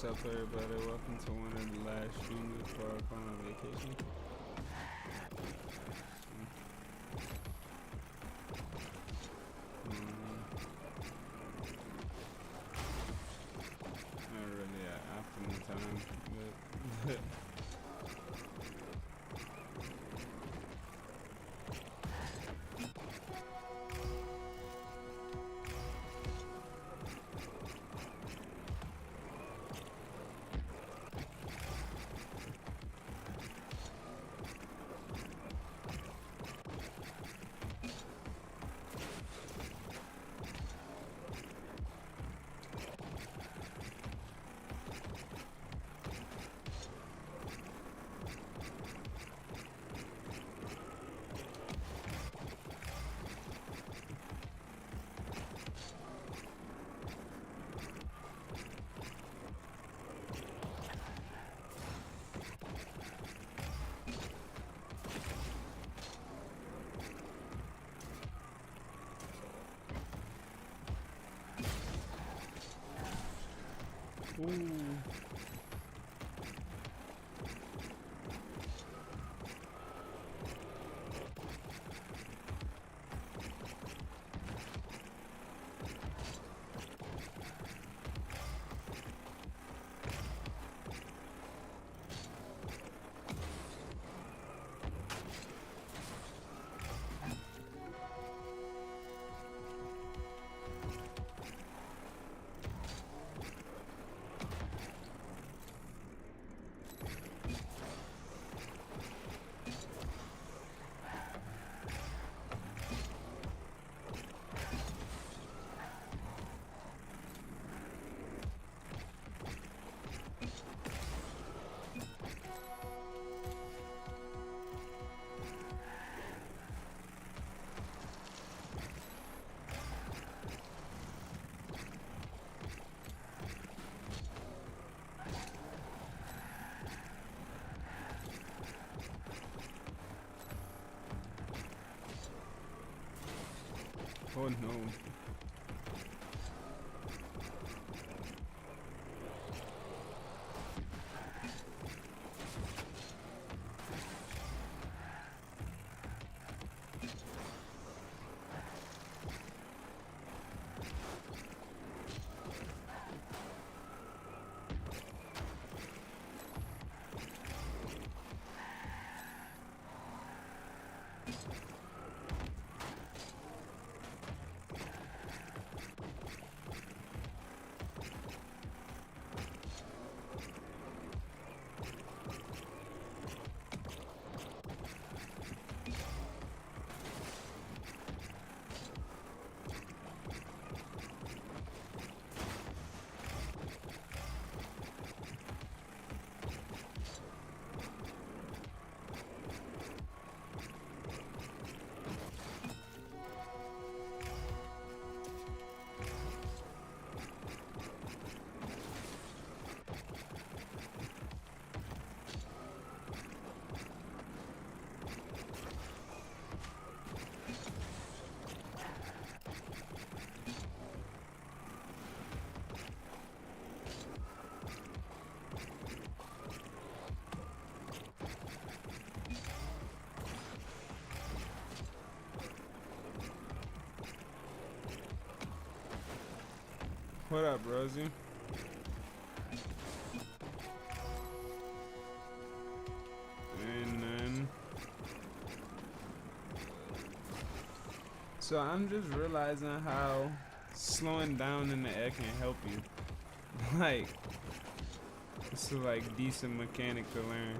What's up, everybody? Welcome to one of the last streams before I go on vacation. Not really at afternoon time, but ooh. Oh no. What up, Rosie? And then, so I'm just realizing how slowing down in the air can help you. Like, it's a like decent mechanic to learn.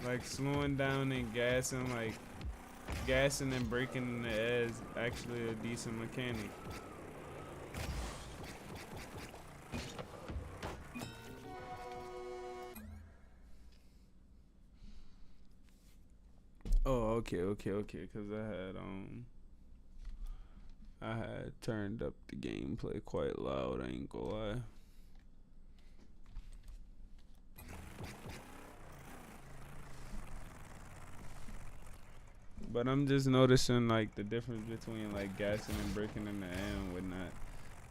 Like slowing down and gassing, like gassing and braking in the air is actually a decent mechanic. Oh, okay. Cause I had turned up the gameplay quite loud. I ain't gonna lie. But I'm just noticing like the difference between like gassing and braking in the air and whatnot.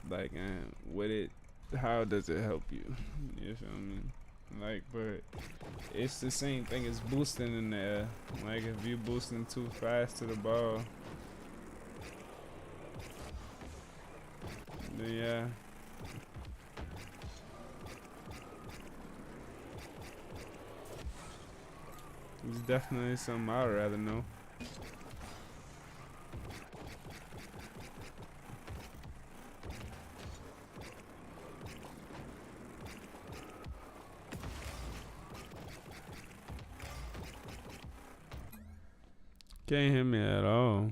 Like, and with it, how does it help you? You feel me? Like, but it's the same thing as boosting in the air. Like, if you boosting too fast to the ball, then yeah. It's definitely something I'd rather know. Can't hear me at all.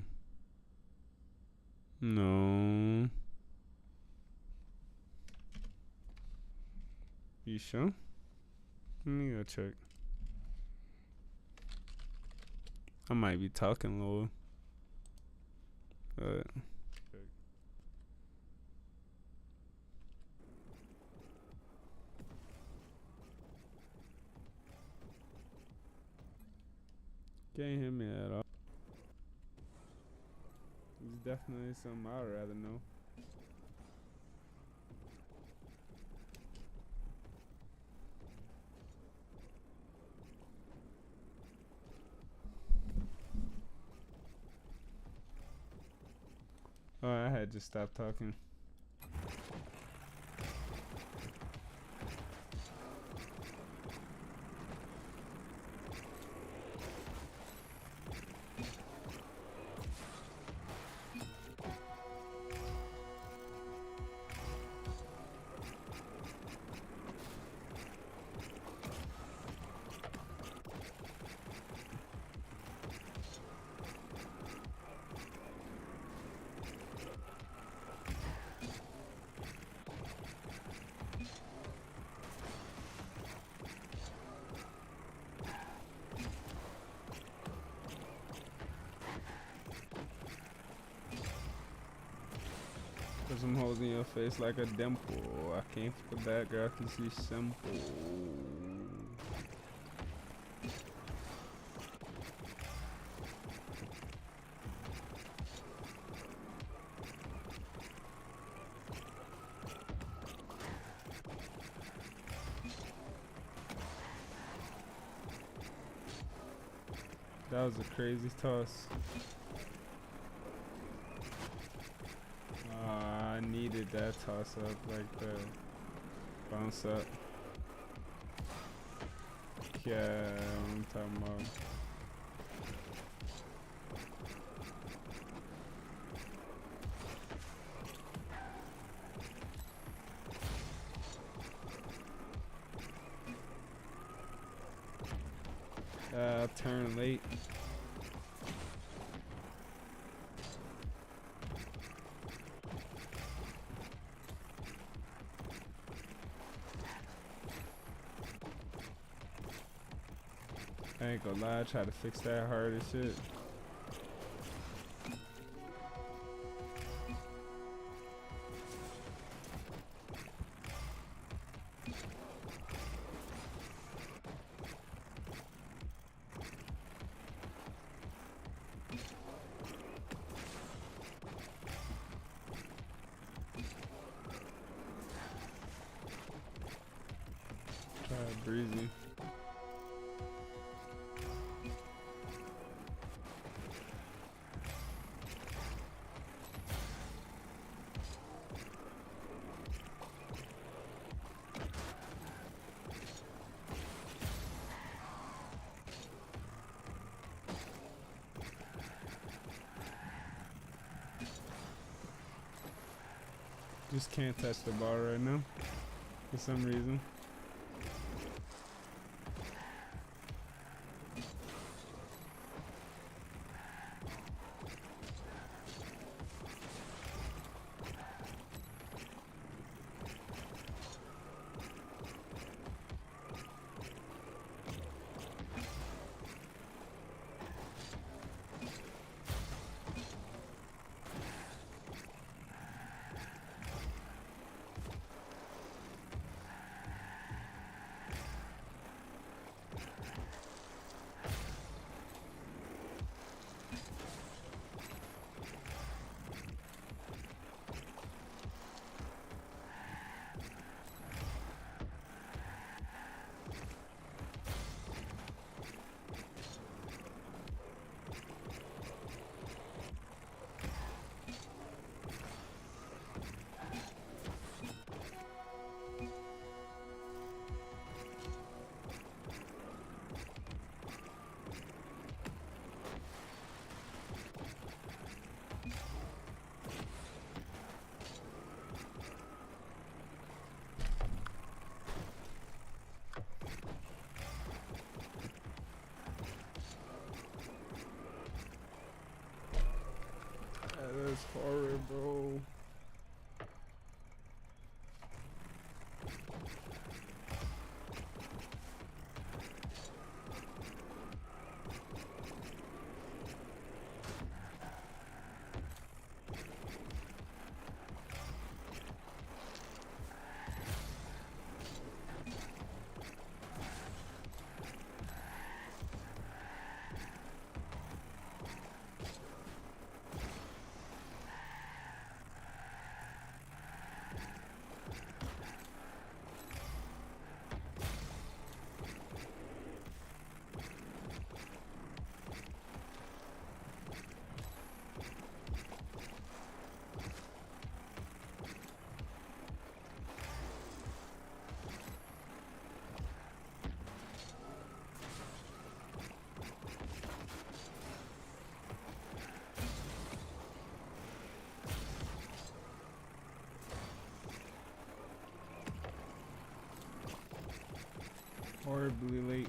No. You sure? Let me go check. I might be talking low. But can't hear me at all. It's definitely something I'd rather know. Oh, I had to stop talking. Cause I'm holding your face like a dimple. I can't fuck a bad girl cause she's simple. That was a crazy toss. I needed that toss up like the bounce up. Yeah, I'm talking about. Turn late. I ain't gonna lie, I try to fix that hard as shit. Try breezy. Just can't touch the ball right now for some reason. sorry, bro. Horribly late.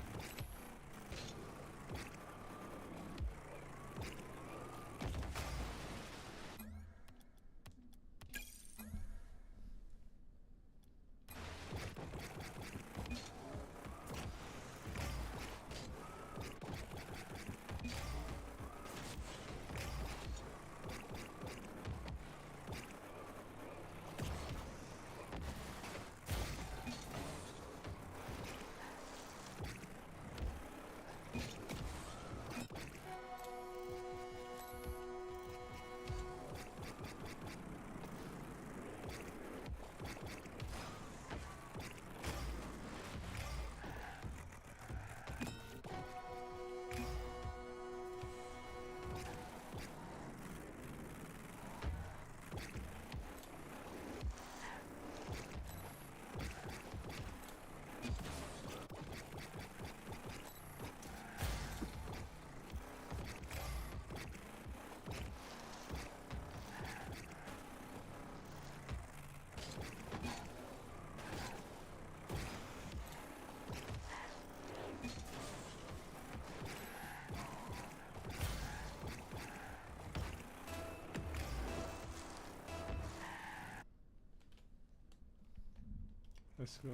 Let's go.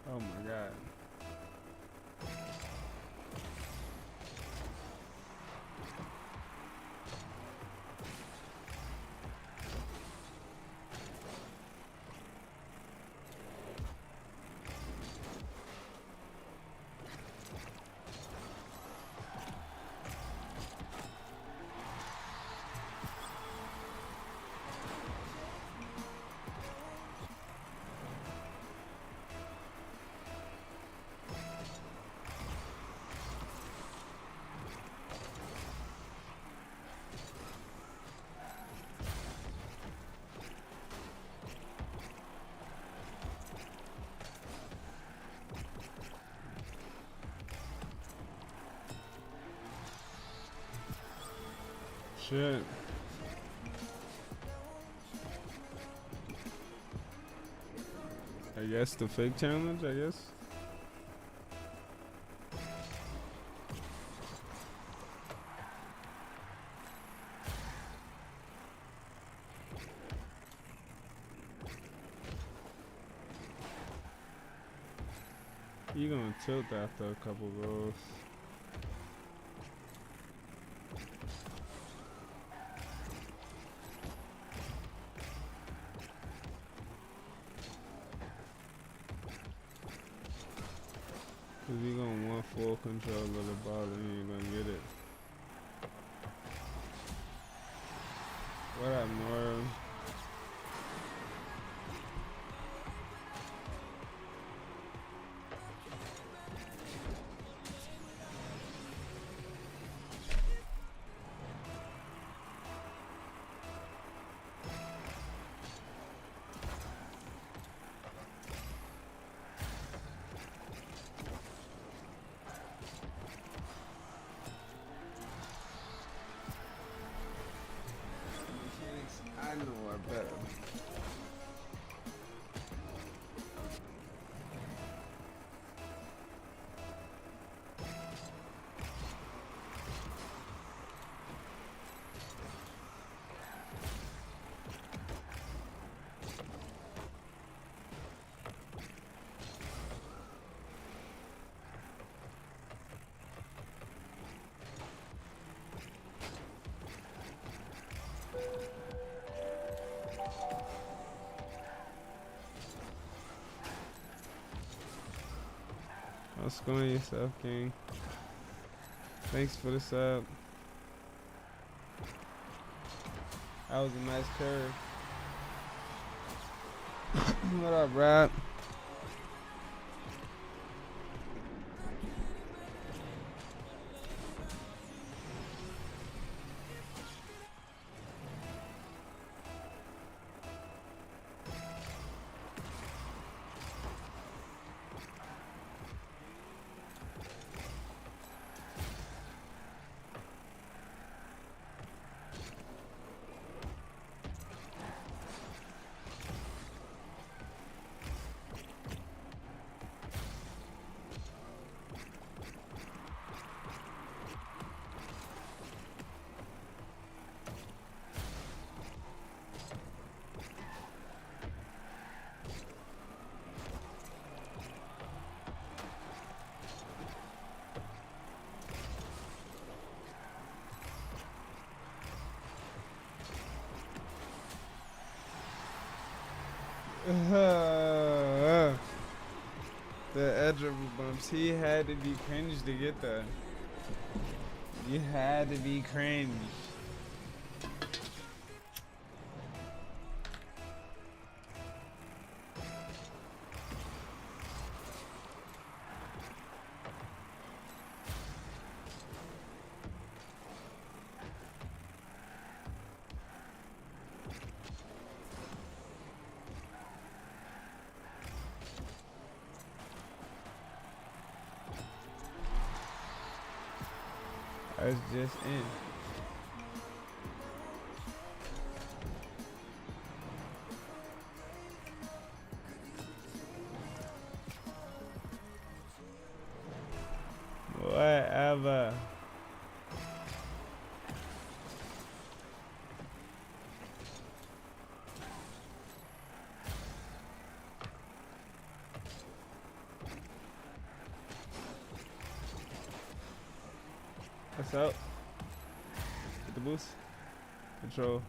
Oh my god. Shit. I guess the fake challenge, I guess. You gonna tilt after a couple rolls. Cause you gonna want full control of the ball and you ain't gonna get it. What up, Nora? Outscoring yourself, King. Thanks for the sub. That was a nice curve. What up, Brad? The edge of bumps. He had to be cringe to get that. You had to be cringe. I was just in. Whatever. What's up? Get the boost. Control.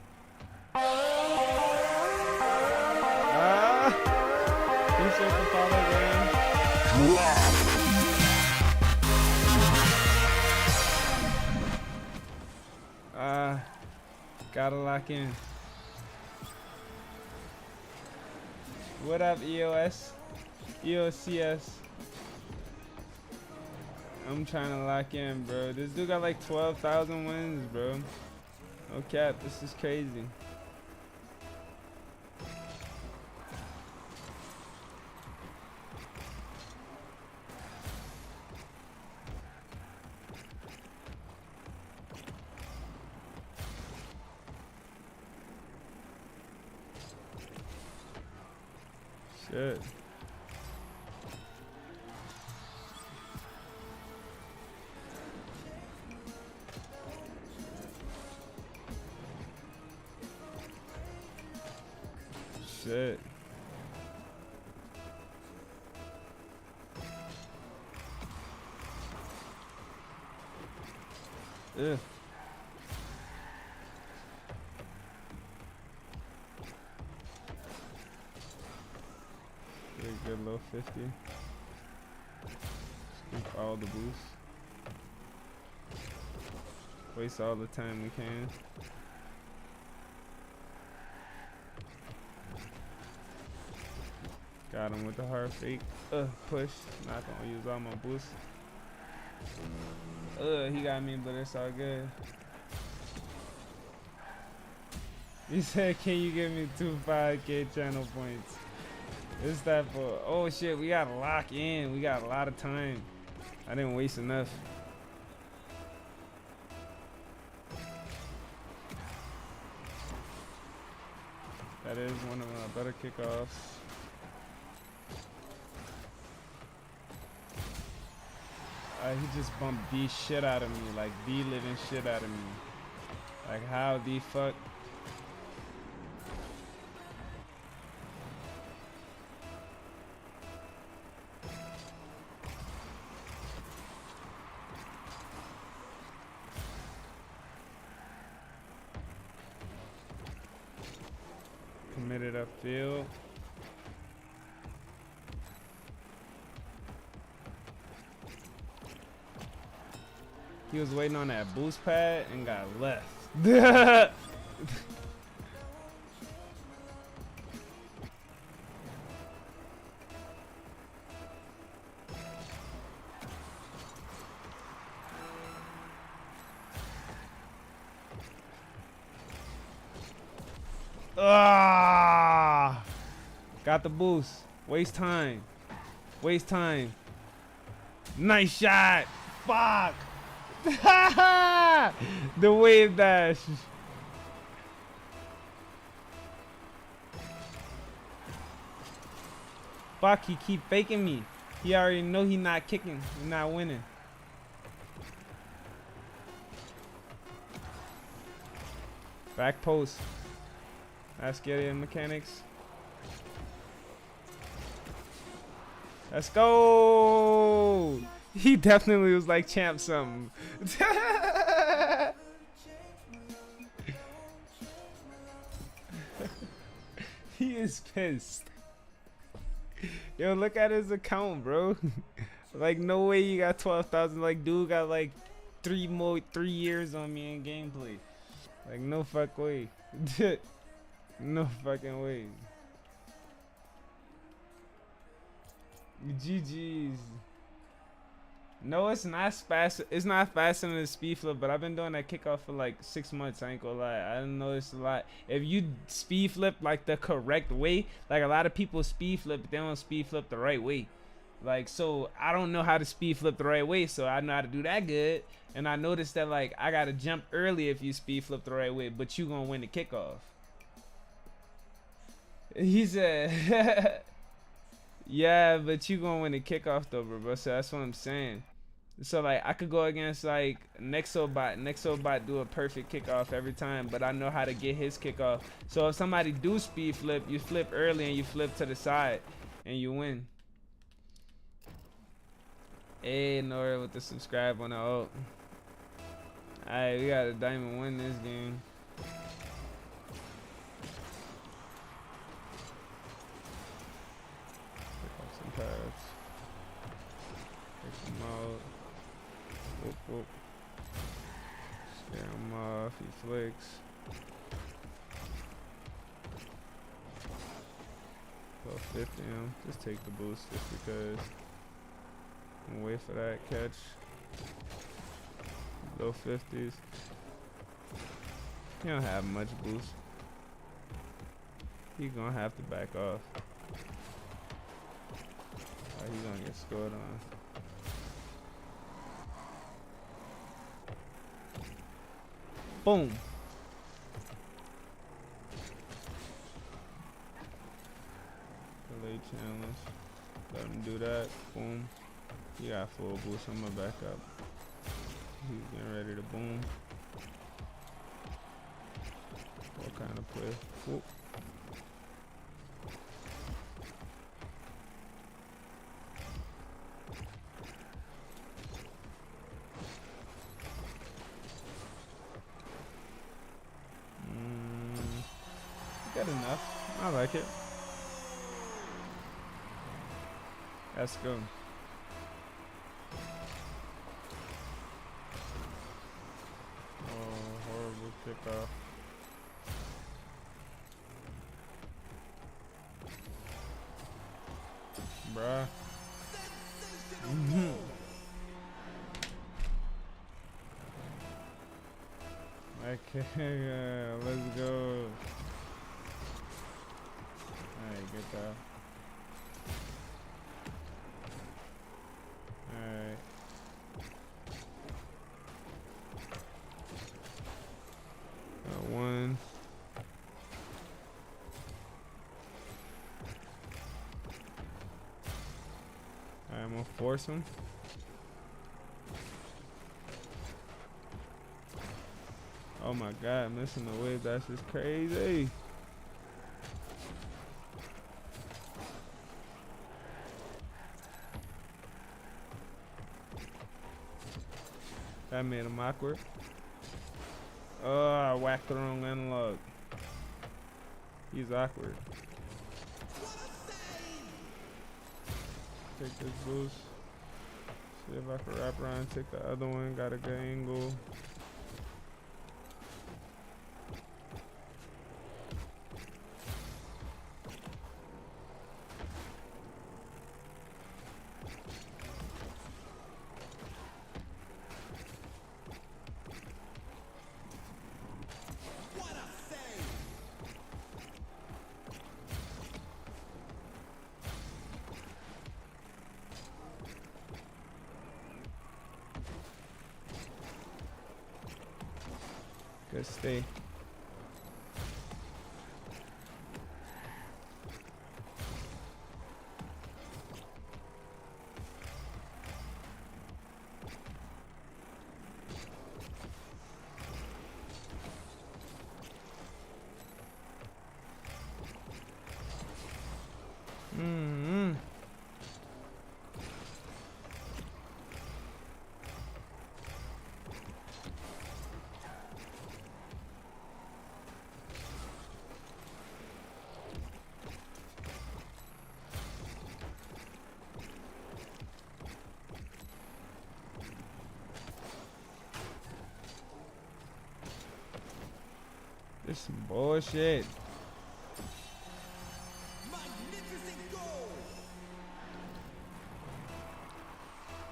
He's so for follow, man. Gotta lock in. What up, EOS? EOCS. I'm trying to lock in, bro. This dude got like 12,000 wins, bro. No cap, this is crazy. Shit. Shit. Ugh. Pretty good low 50. Skip all the boosts. Waste all the time we can. Got him with the hard fake. Push. Not gonna use all my boosts. He got me, but it's all good. He said, can you give me 2 5K channel points? It's that for, oh shit, we gotta lock in. We got a lot of time. I didn't waste enough. That is one of my better kickoffs. He just bumped the shit out of me, like the living shit out of me. Like how the fuck? Committed upfield. He was waiting on that boost pad and got left. Ah! Got the boost. Waste time. Waste time. Nice shot. Fuck. The wave dash. Fuck, he keep faking me. He already know he not kicking. He not winning. Back post. Let's get it in mechanics. Let's go. He definitely was like champ something. He is pissed. Yo, look at his account, bro. Like, no way you got 12,000. Like, dude got like 3 years on me in gameplay. Like, no fuck way. No fucking way. GG's. No, it's not fast. It's not faster than the speed flip, but I've been doing that kickoff for like 6 months. I ain't gonna lie. I didn't notice a lot. If you speed flip like the correct way, like a lot of people speed flip, but they don't speed flip the right way. Like, so I don't know how to speed flip the right way, so I know how to do that good. And I noticed that like I gotta jump early if you speed flip the right way, but you gonna win the kickoff. He said, yeah, but you gonna win the kickoff though, bro. So that's what I'm saying. So like I could go against like Nexobot. Nexobot do a perfect kickoff every time, but I know how to get his kickoff. So if somebody do speed flip, you flip early and you flip to the side and you win. Hey Nora with the subscribe on the ult. Alright, we got a diamond win this game. Pick up some pads. Take them out. Whoop, whoop. Scare him off, he flicks. Go 50 him. Just take the boost just because. And wait for that catch. Low 50s. He don't have much boost. He gonna have to back off. Or he gonna get scored on. Boom. Delay challenge. Let him do that. Boom. He got full boost. I'm gonna back up. He's getting ready to boom. What kind of play? Whoop. Good enough. I like it. Let's go. Oh, horrible kickoff. Bruh. Okay, let's go. Alright, get that. Alright. Got one. Alright, I'm gonna force him. Oh my god, missing the wave, that's just crazy. That made him awkward. Oh, I whacked the wrong analog. He's awkward. Take this boost. See if I can wrap around and take the other one. Got a good angle. Good stay. Mm-hmm. This is some bullshit.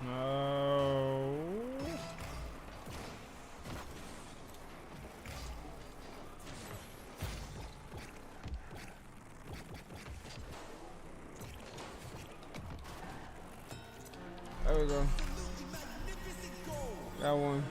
No. There we go. Got one.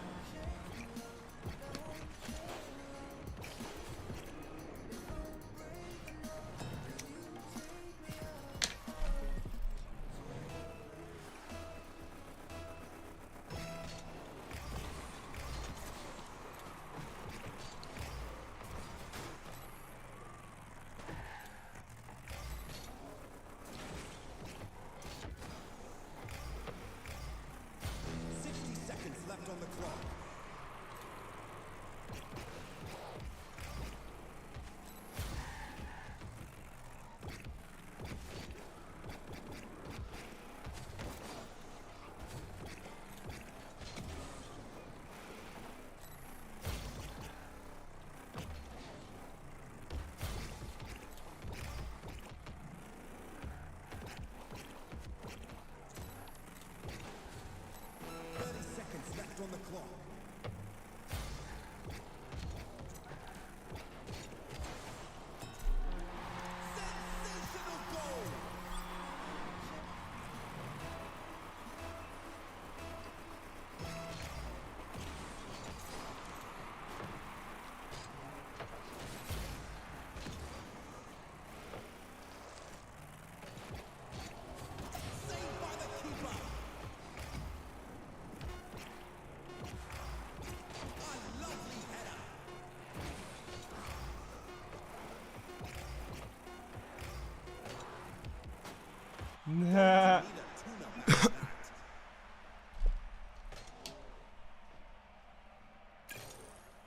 Nah.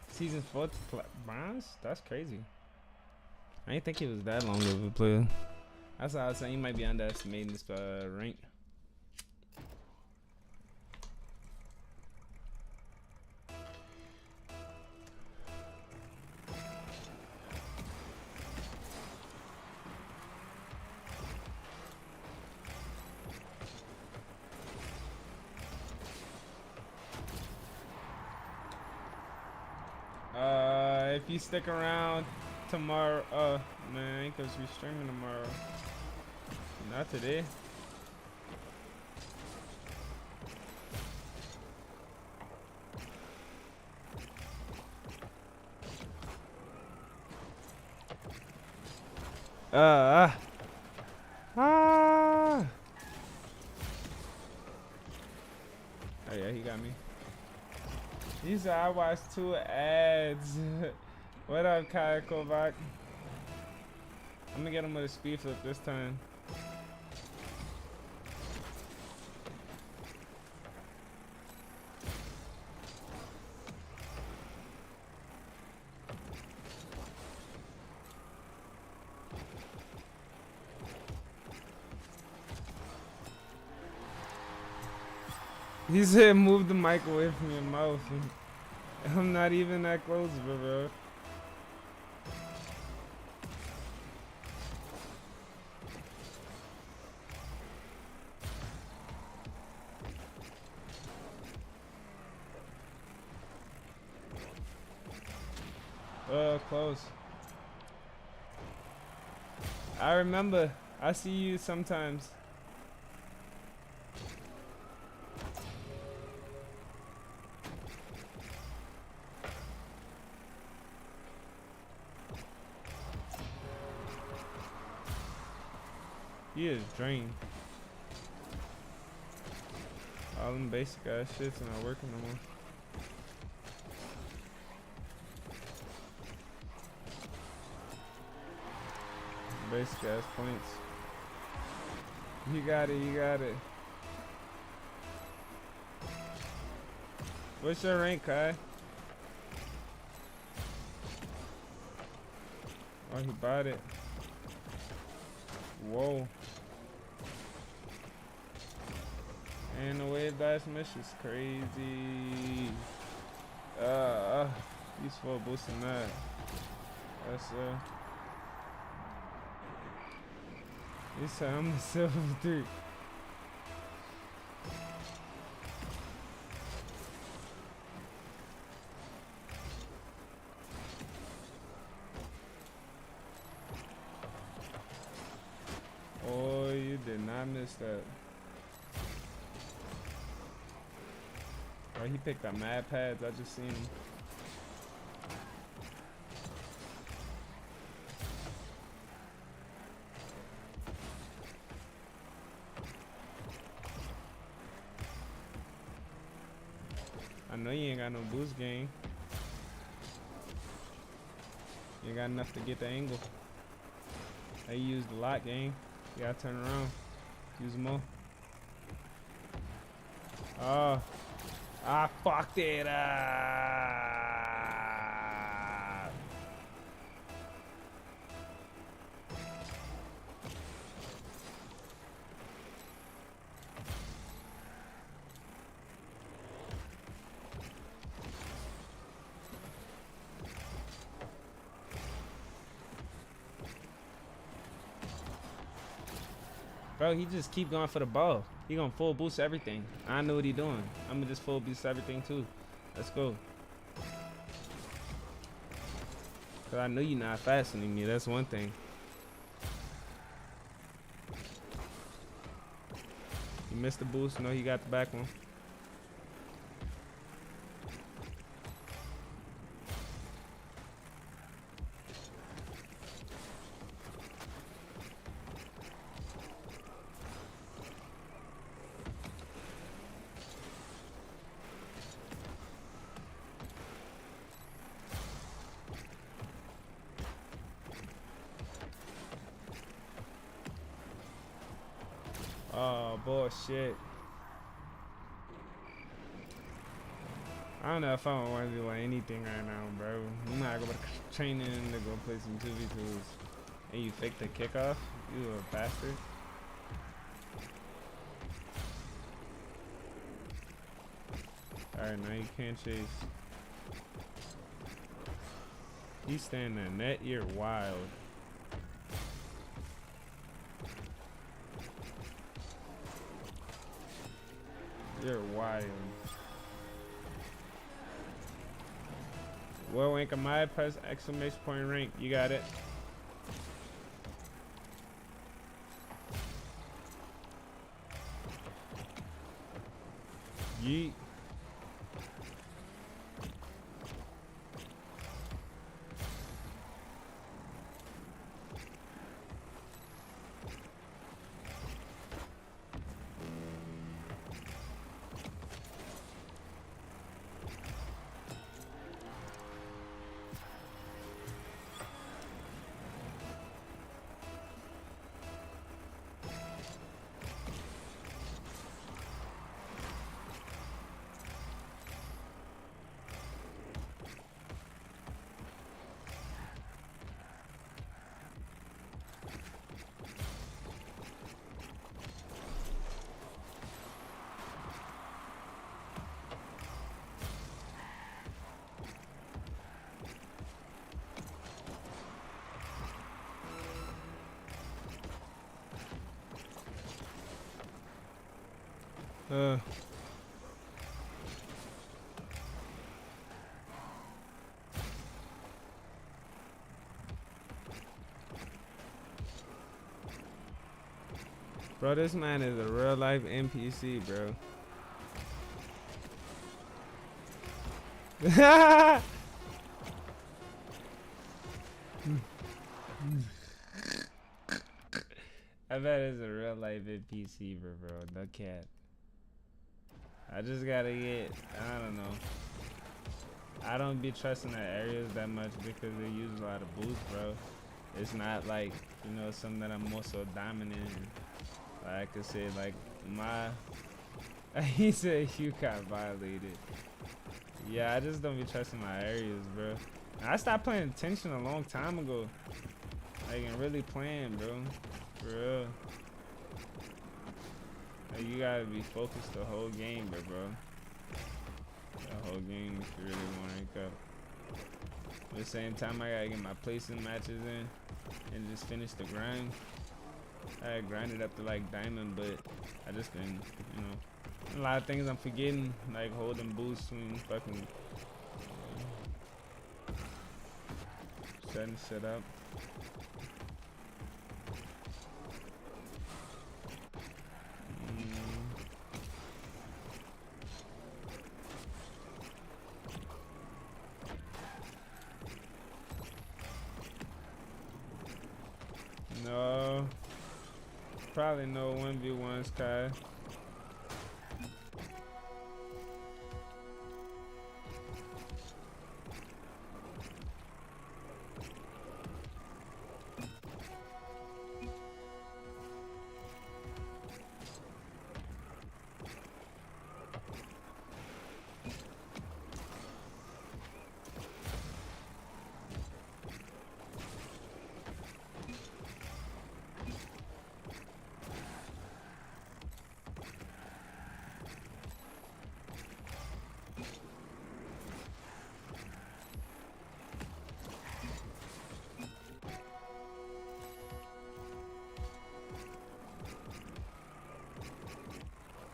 Season 4 bronze? That's crazy. I didn't think he was that long of a player. That's why I was saying he might be underestimating this rank. If you stick around tomorrow, man, I ain't gonna be streaming tomorrow. Not today. Ah. Oh yeah, he got me. He said I watched 2 ads. What up, Kai Kovac? I'm gonna get him with a speed flip this time. He said move the mic away from your mouth. I'm not even that close, bro. Close. I remember. I see you sometimes. He is drained. All them basic ass shits not working no more. Basic ass points. You got it, you got it. What's your rank, Kai? Oh, he bought it. Whoa. And the wave dash miss is crazy. He's full boosting that. That's he said I'm the silver 3. Oh, you did not miss that. Oh, he picked up mad pads. I just seen him. I know you ain't got no boost game. You ain't got enough to get the angle. They used a lot game. You gotta turn around. Use more. Oh. I fucked it up. Bro, he just keep going for the ball. He gonna full boost everything. I know what he doing. I'm gonna just full boost everything too. Let's go. Cause I know you're not faster than me. That's one thing. You missed the boost. No, he got the back one. Oh, bullshit. I don't know if I want to do anything right now, bro. I'm not going to training to go play some 2v2s. And you fake the kickoff? You a bastard. Alright, now you can't chase. He's standing in net. You're wild. You're wild. Well, rank am I? Press exclamation point rank. You got it. Yeet. Uh. Bro, this man is a real life NPC, bro. I bet it's a real life NPC, bro. No cat. I just gotta get, I don't know. I don't be trusting the areas that much because they use a lot of boost, bro. It's not like, you know, something that I'm more so dominant in. Like I could say, like, my... he said you got violated. Yeah, I just don't be trusting my areas, bro. I stopped paying attention a long time ago. Like, and really playing, bro. For real. Like, you gotta be focused the whole game, bro. The whole game if you really want to rank up. At the same time, I gotta get my placing matches in and just finish the grind. I grinded up to like diamond, but I just been, you know, a lot of things I'm forgetting, like holding boost when fucking setting shit up. No, probably no 1v1 Sky.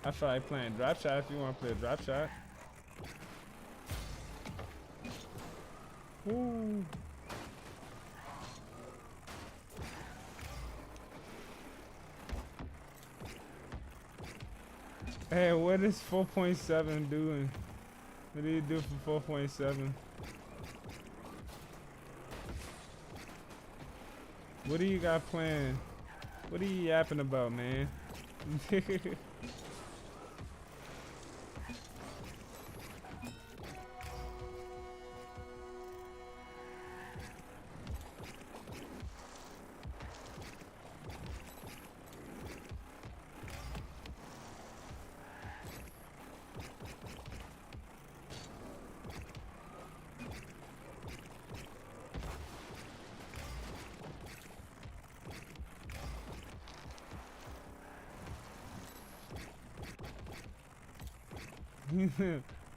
I feel like playing drop shot if you want to play a drop shot. Woo. Hey, what is 4.7 doing? What do you do for 4.7? What do you got planned? What are you yapping about, man?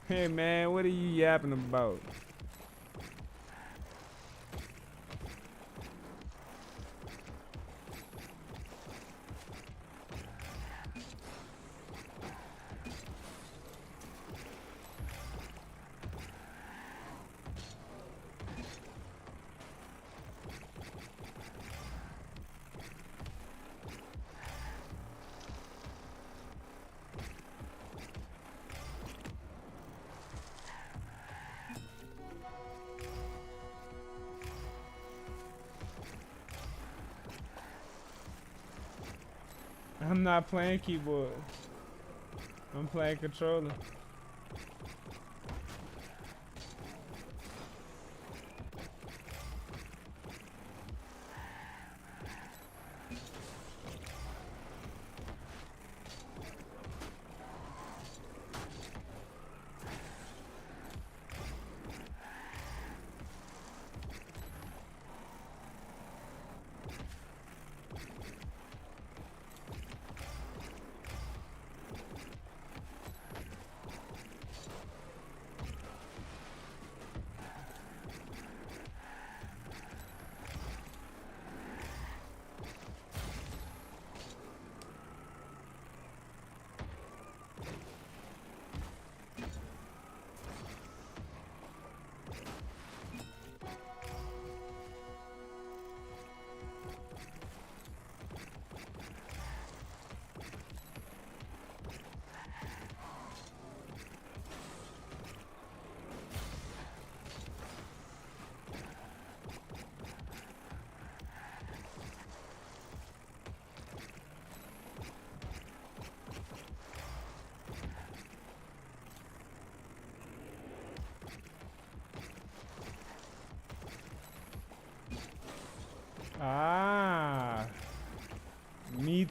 Hey man, what are you yapping about? I'm not playing keyboard. I'm playing controller.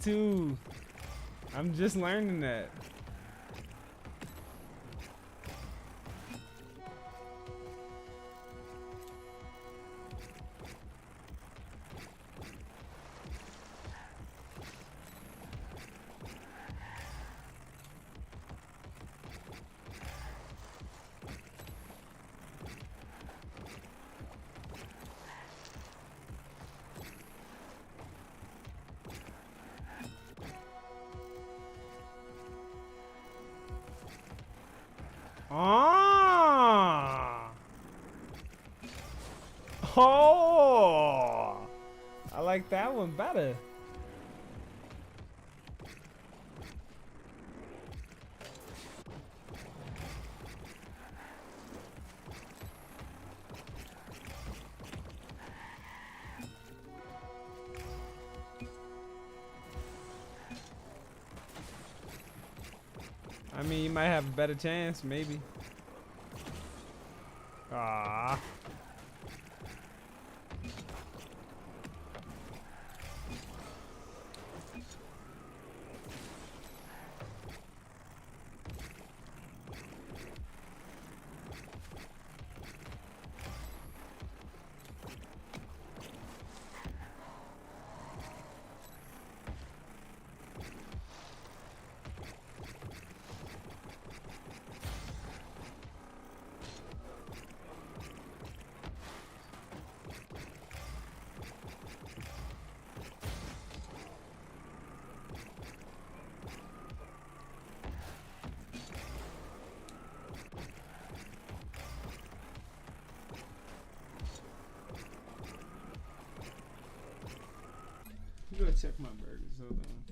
too. I'm just learning that. Ah! Oh! I like that one better. I mean, you might have a better chance, maybe. Ah. You go check my burgers. Hold on.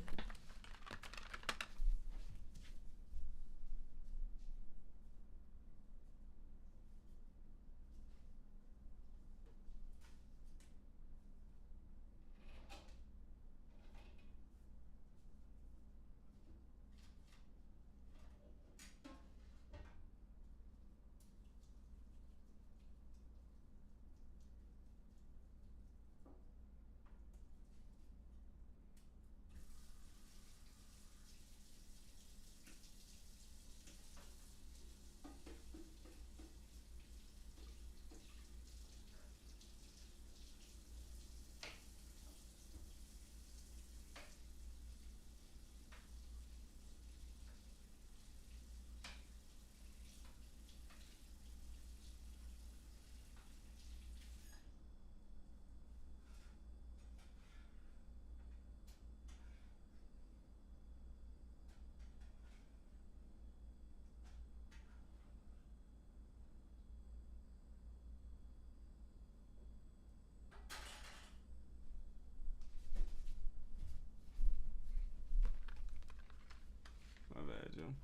My bad, Joe.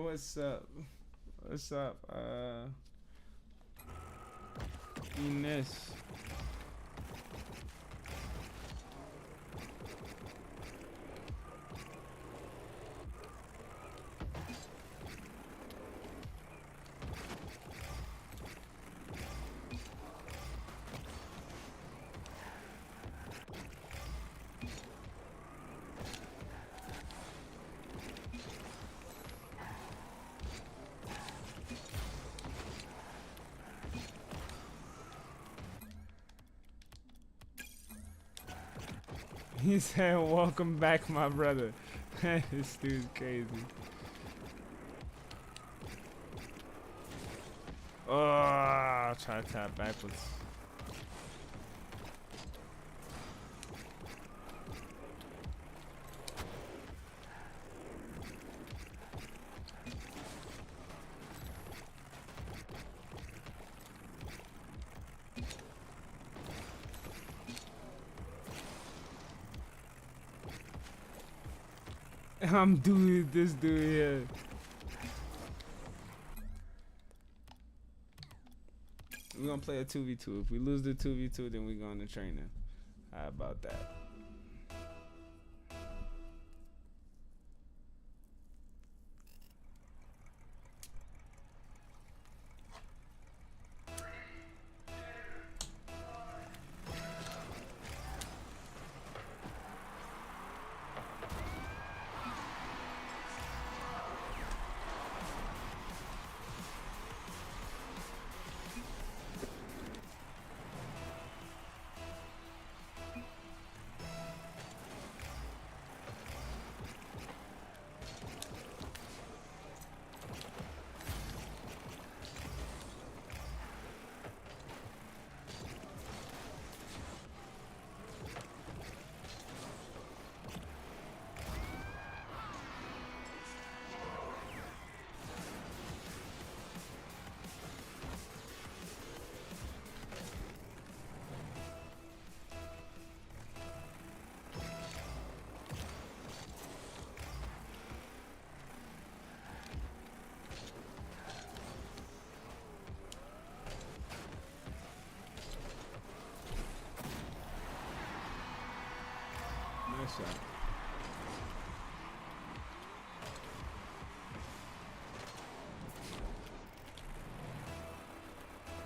What's up? What's up? Ines. He said, "Welcome back, my brother." This dude's crazy. Oh, I'll try to tap backwards. I'm doing this dude here. We're gonna play a 2v2. If we lose the 2v2, then we're going to training. How about that?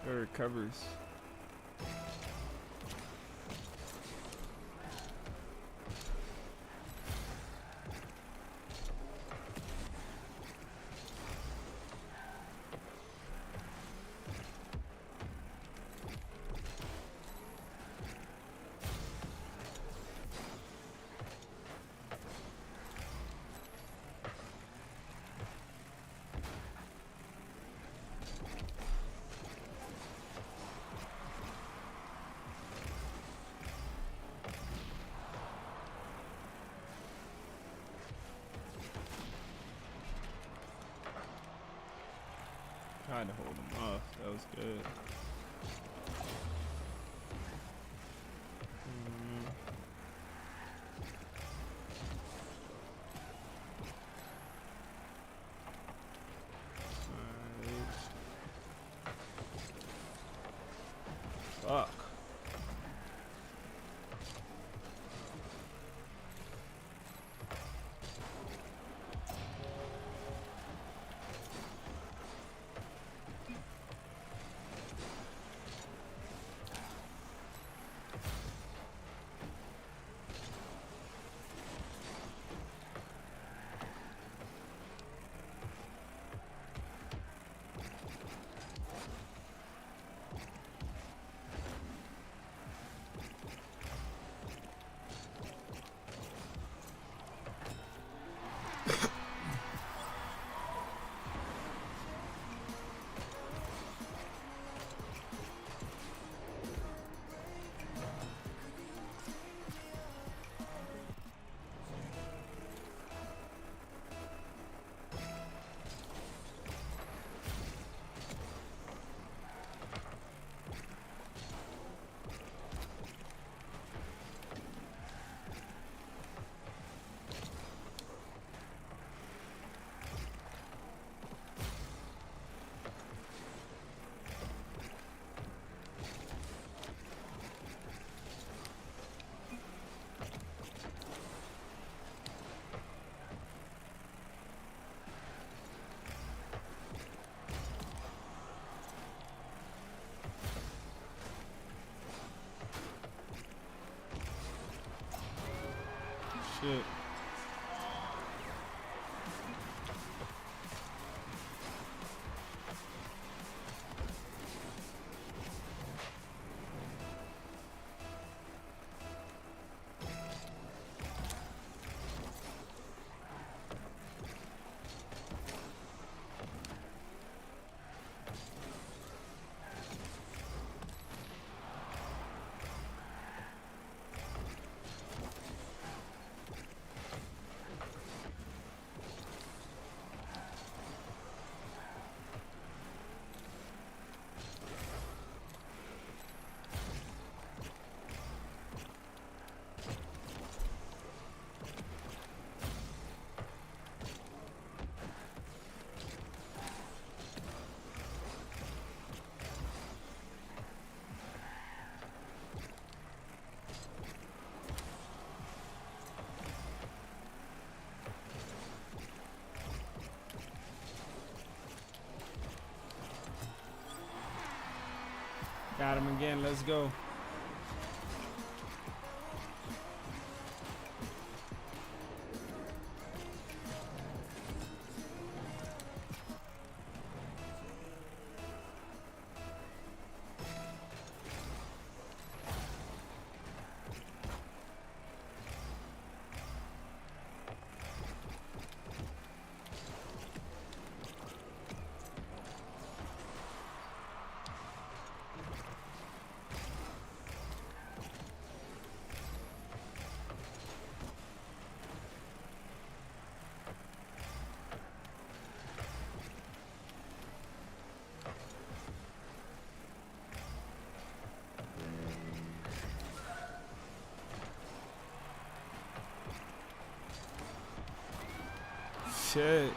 It recovers. Tried to hold him off. That was good. Fuck. Shit. Got him again. Let's go. Shit.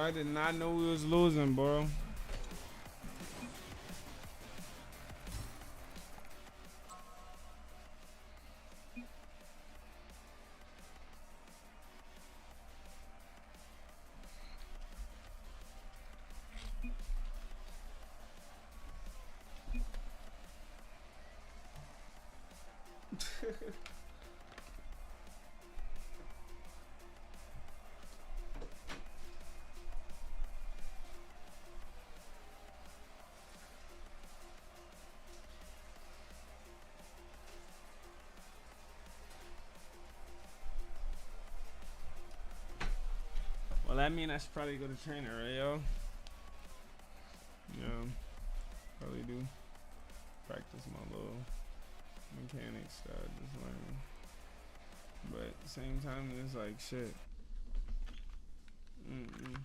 I did not know we was losing, bro. Well, that mean I should probably go to trainer, right, yo? Yeah, probably do. Practice my little mechanics that I just learned. But at the same time, it's like shit. Mm-mm.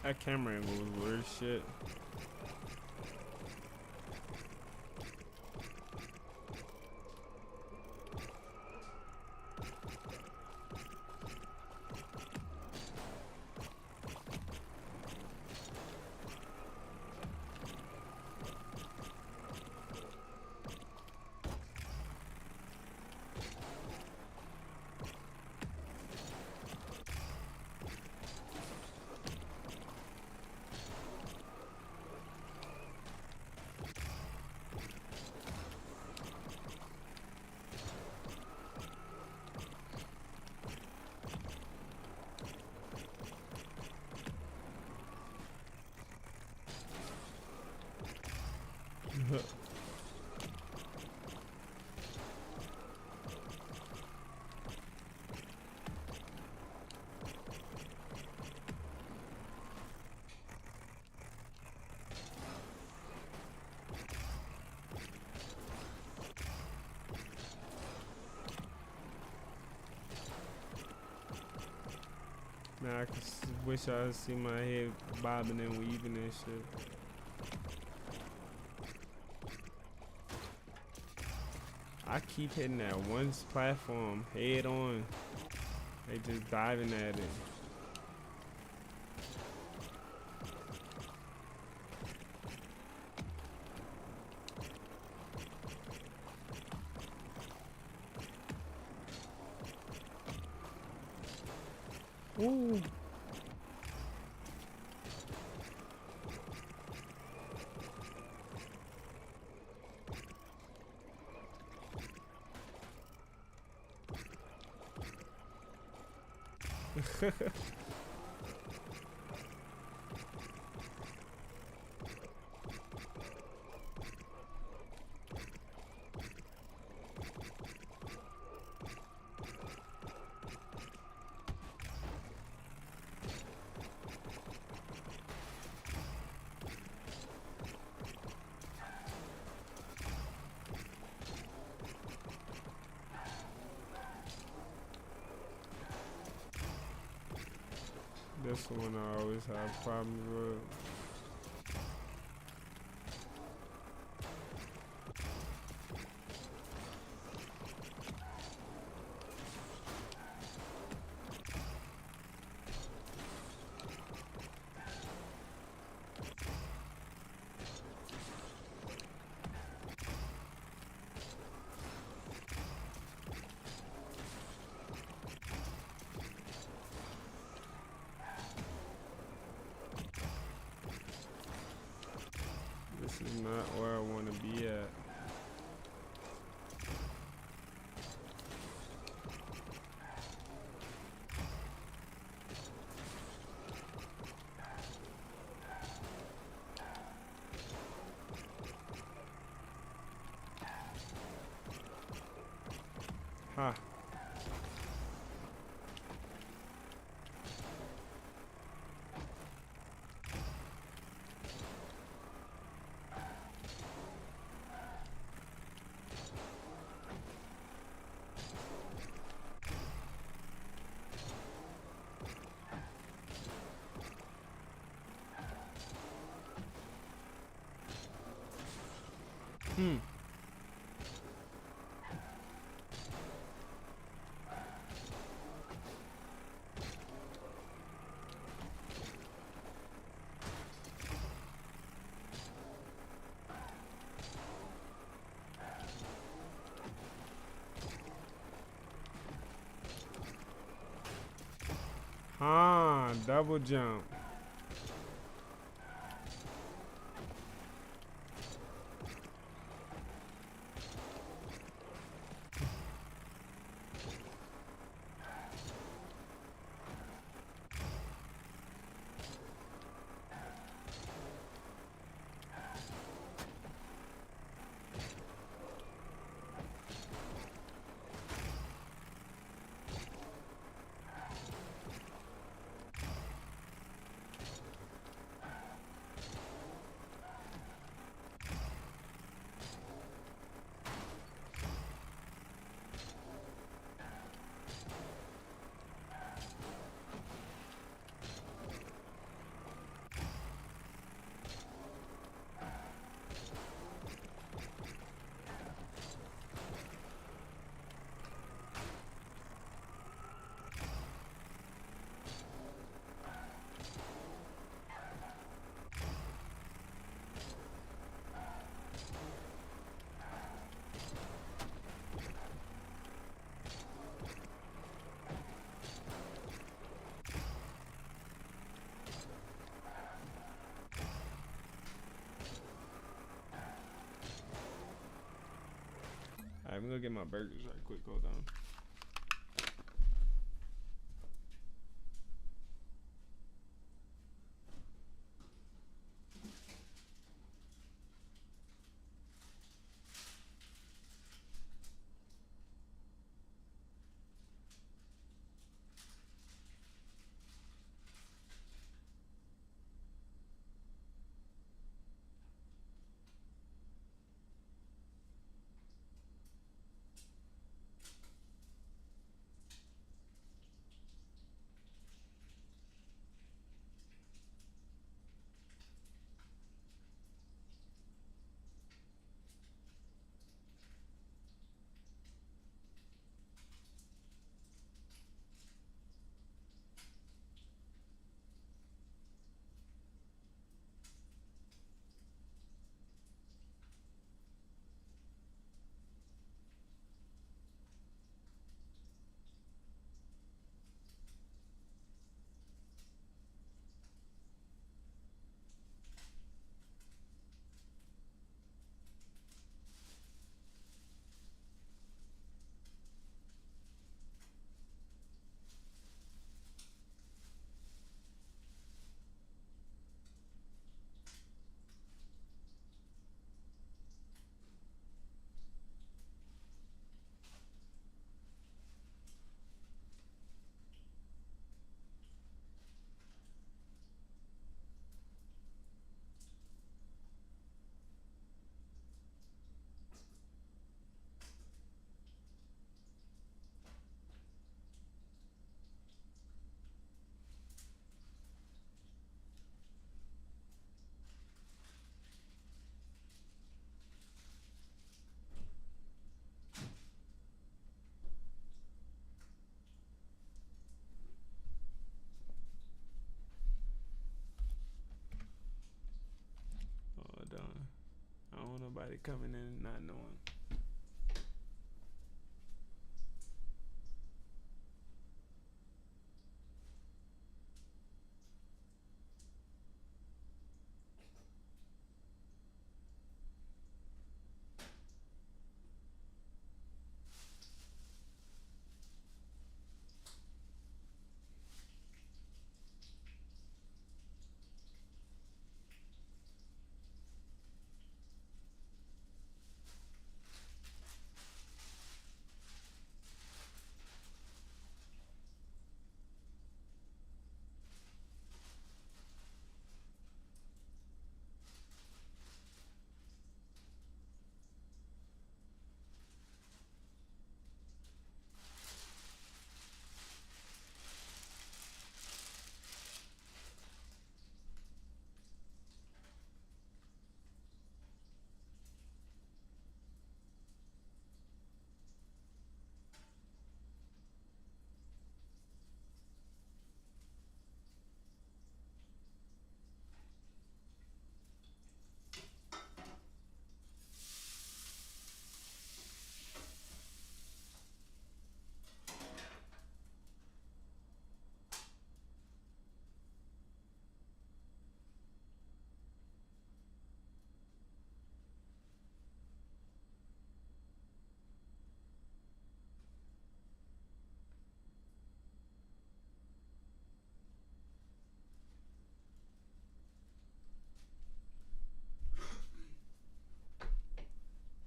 That camera angle was weird as shit. Man, I wish I could see my head bobbing and weaving and shit. I keep hitting that one platform head on. They just diving at it. Ooh. This one I always have problems with. This is not where I want to be at. Ha. Hmm. Ah, double jump. Alright, I'm gonna get my burgers right quick. Hold on. like coming in and not knowing.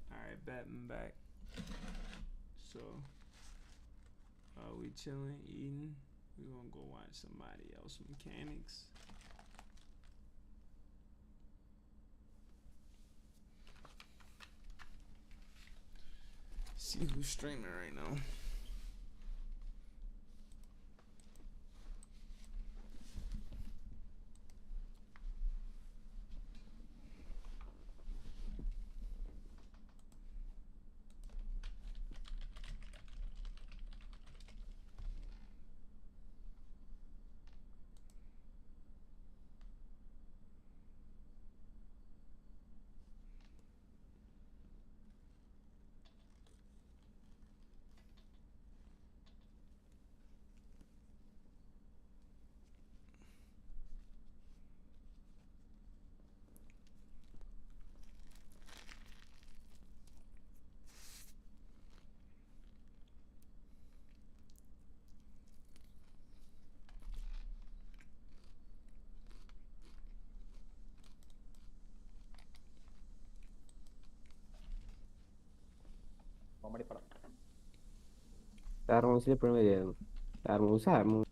Alright, batting back. So, we chilling, eating. We gonna go watch somebody else mechanics. See who's streaming right now. Armamızı yapalım. Armamızı.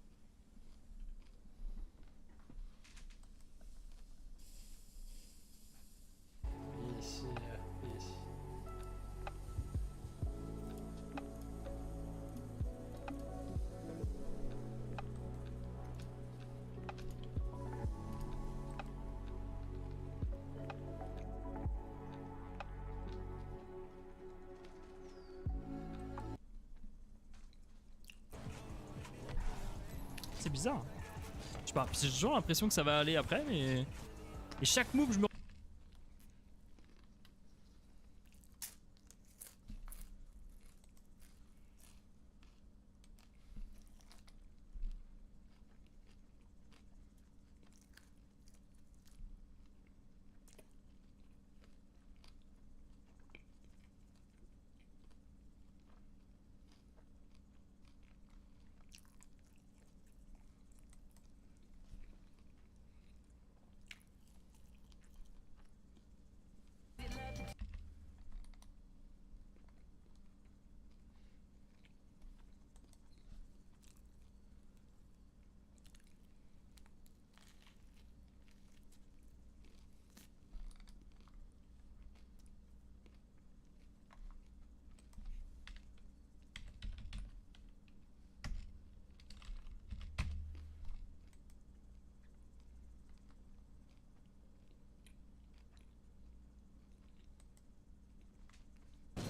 C'est bizarre. Je sais pas, j'ai toujours l'impression que ça va aller après, mais. Et chaque move, je me.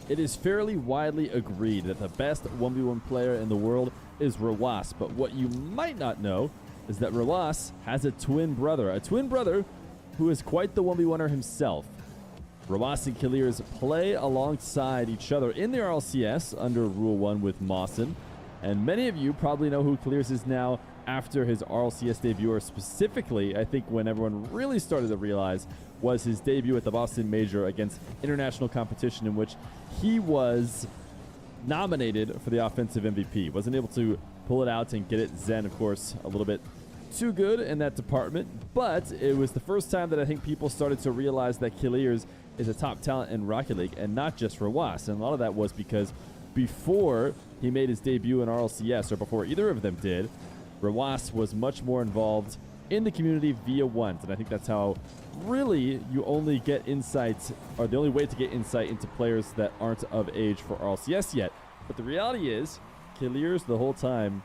It is fairly widely agreed that the best 1v1 player in the world is Relas, but what you might not know is that Relas has a twin brother who is quite the 1v1er himself. Rawas and Killiers play alongside each other in the RLCS under Rule 1 with Mawson. And many of you probably know who Killiers is now after his RLCS debut, or specifically, I think when everyone really started to realize, was his debut at the Boston Major against international competition, in which he was nominated for the offensive MVP. Wasn't able to pull it out and get it. Zen, of course, a little bit too good in that department, but it was the first time that I think people started to realize that Killiers is a top talent in Rocket League, and not just Rawas. And a lot of that was because before he made his debut in RLCS, or before either of them did, Rawas was much more involved in the community via ones. And I think that's how really you only get insights, or the only way to get insight into players that aren't of age for RLCS yet. But the reality is, Killiers the whole time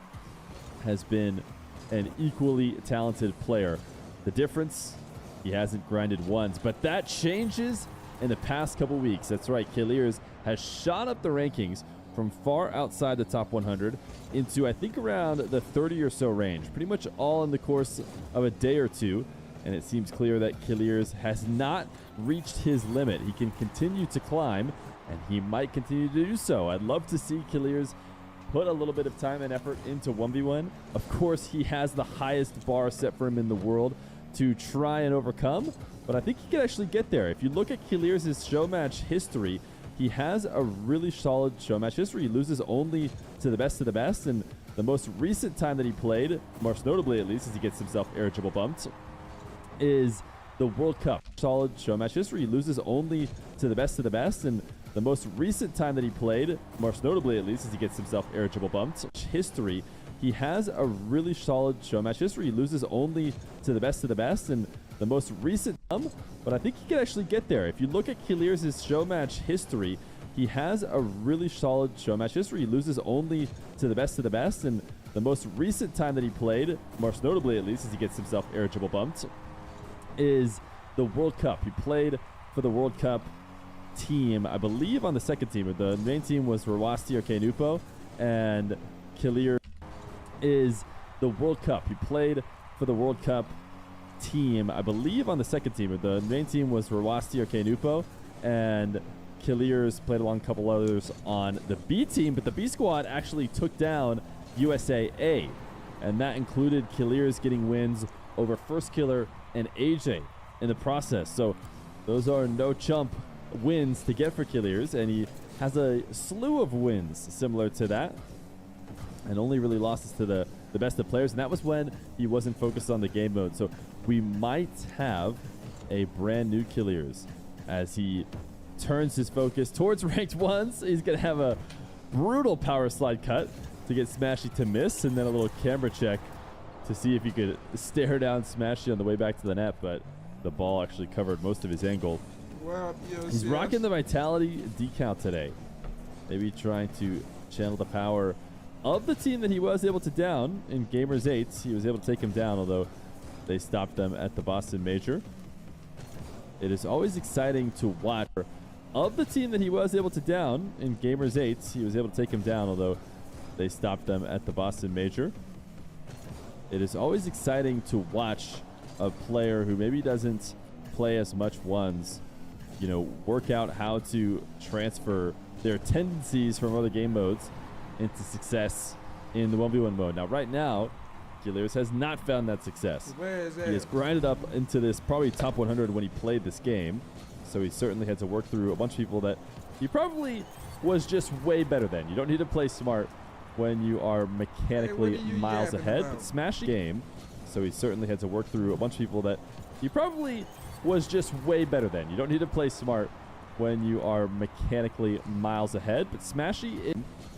has been an equally talented player. The difference, he hasn't grinded ones, but that changes in the past couple weeks. That's right, Killiers has shot up the rankings from far outside the top 100 into, I think, around the 30 or so range, pretty much all in the course of a day or two. And it seems clear that Killiers has not reached his limit. He can continue to climb, and he might continue to do so. I'd love to see Killiers put a little bit of time and effort into 1v1. Of course, he has the highest bar set for him in the world to try and overcome, but I think he can actually get there. If you look at Killiers' show match history, he has a really solid show match history. He loses only to the best of the best, and the most recent time that he played, most notably at least, as he gets himself eligible bumped, is the World Cup. Solid show match history. He loses only to the best of the best, and the most recent time that he played, most notably at least, as he gets himself eligible bumped, history, he has a really solid show match history. He loses only to the best of the best, and the most recent, but I think he can actually get there. If you look at Killiers' show match history, he has a really solid show match history. He loses only to the best of the best, and the most recent time that he played, most notably at least, as he gets himself eligible bumped, is the World Cup. He played for the World Cup team, I believe, on the second team. The main team was Rawasti or Nupo, and Killiers is the World Cup. He played for the World Cup team, I believe, on the second team. The main team was Rawasti or Nupo, and Killiers played along a couple others on the B team, but the B squad actually took down USAA, and that included Killiers getting wins over First Killer and AJ in the process. So those are no chump wins to get for Killiers, and he has a slew of wins similar to that, and only really losses to the best of players, and that was when he wasn't focused on the game mode. So we might have a brand new Killiers as he turns his focus towards ranked ones. He's gonna have a brutal power slide cut to get Smashy to miss, and then a little camera check to see if he could stare down Smashy on the way back to the net, but the ball actually covered most of his angle. Well, He's rocking the Vitality decount today. Maybe trying to channel the power of the team that he was able to down in Gamers 8. He was able to take him down, although they stopped them at the Boston Major. It is always exciting to watch. Of the team that he was able to down in Gamers 8, he was able to take him down, although they stopped them at the Boston Major. It is always exciting to watch a player who maybe doesn't play as much ones, you know, work out how to transfer their tendencies from other game modes into success in the 1v1 mode. Now, right now, Killiers has not found that success. Where is that? He has grinded up into this probably top 100 when he played this game, so he certainly had to work through a bunch of people that he probably was just way better than. You don't need to play smart when you are mechanically miles ahead, but smash game, so he certainly had to work through a bunch of people that he probably was just way better than. You don't need to play smart when you are mechanically miles ahead, but Smashy,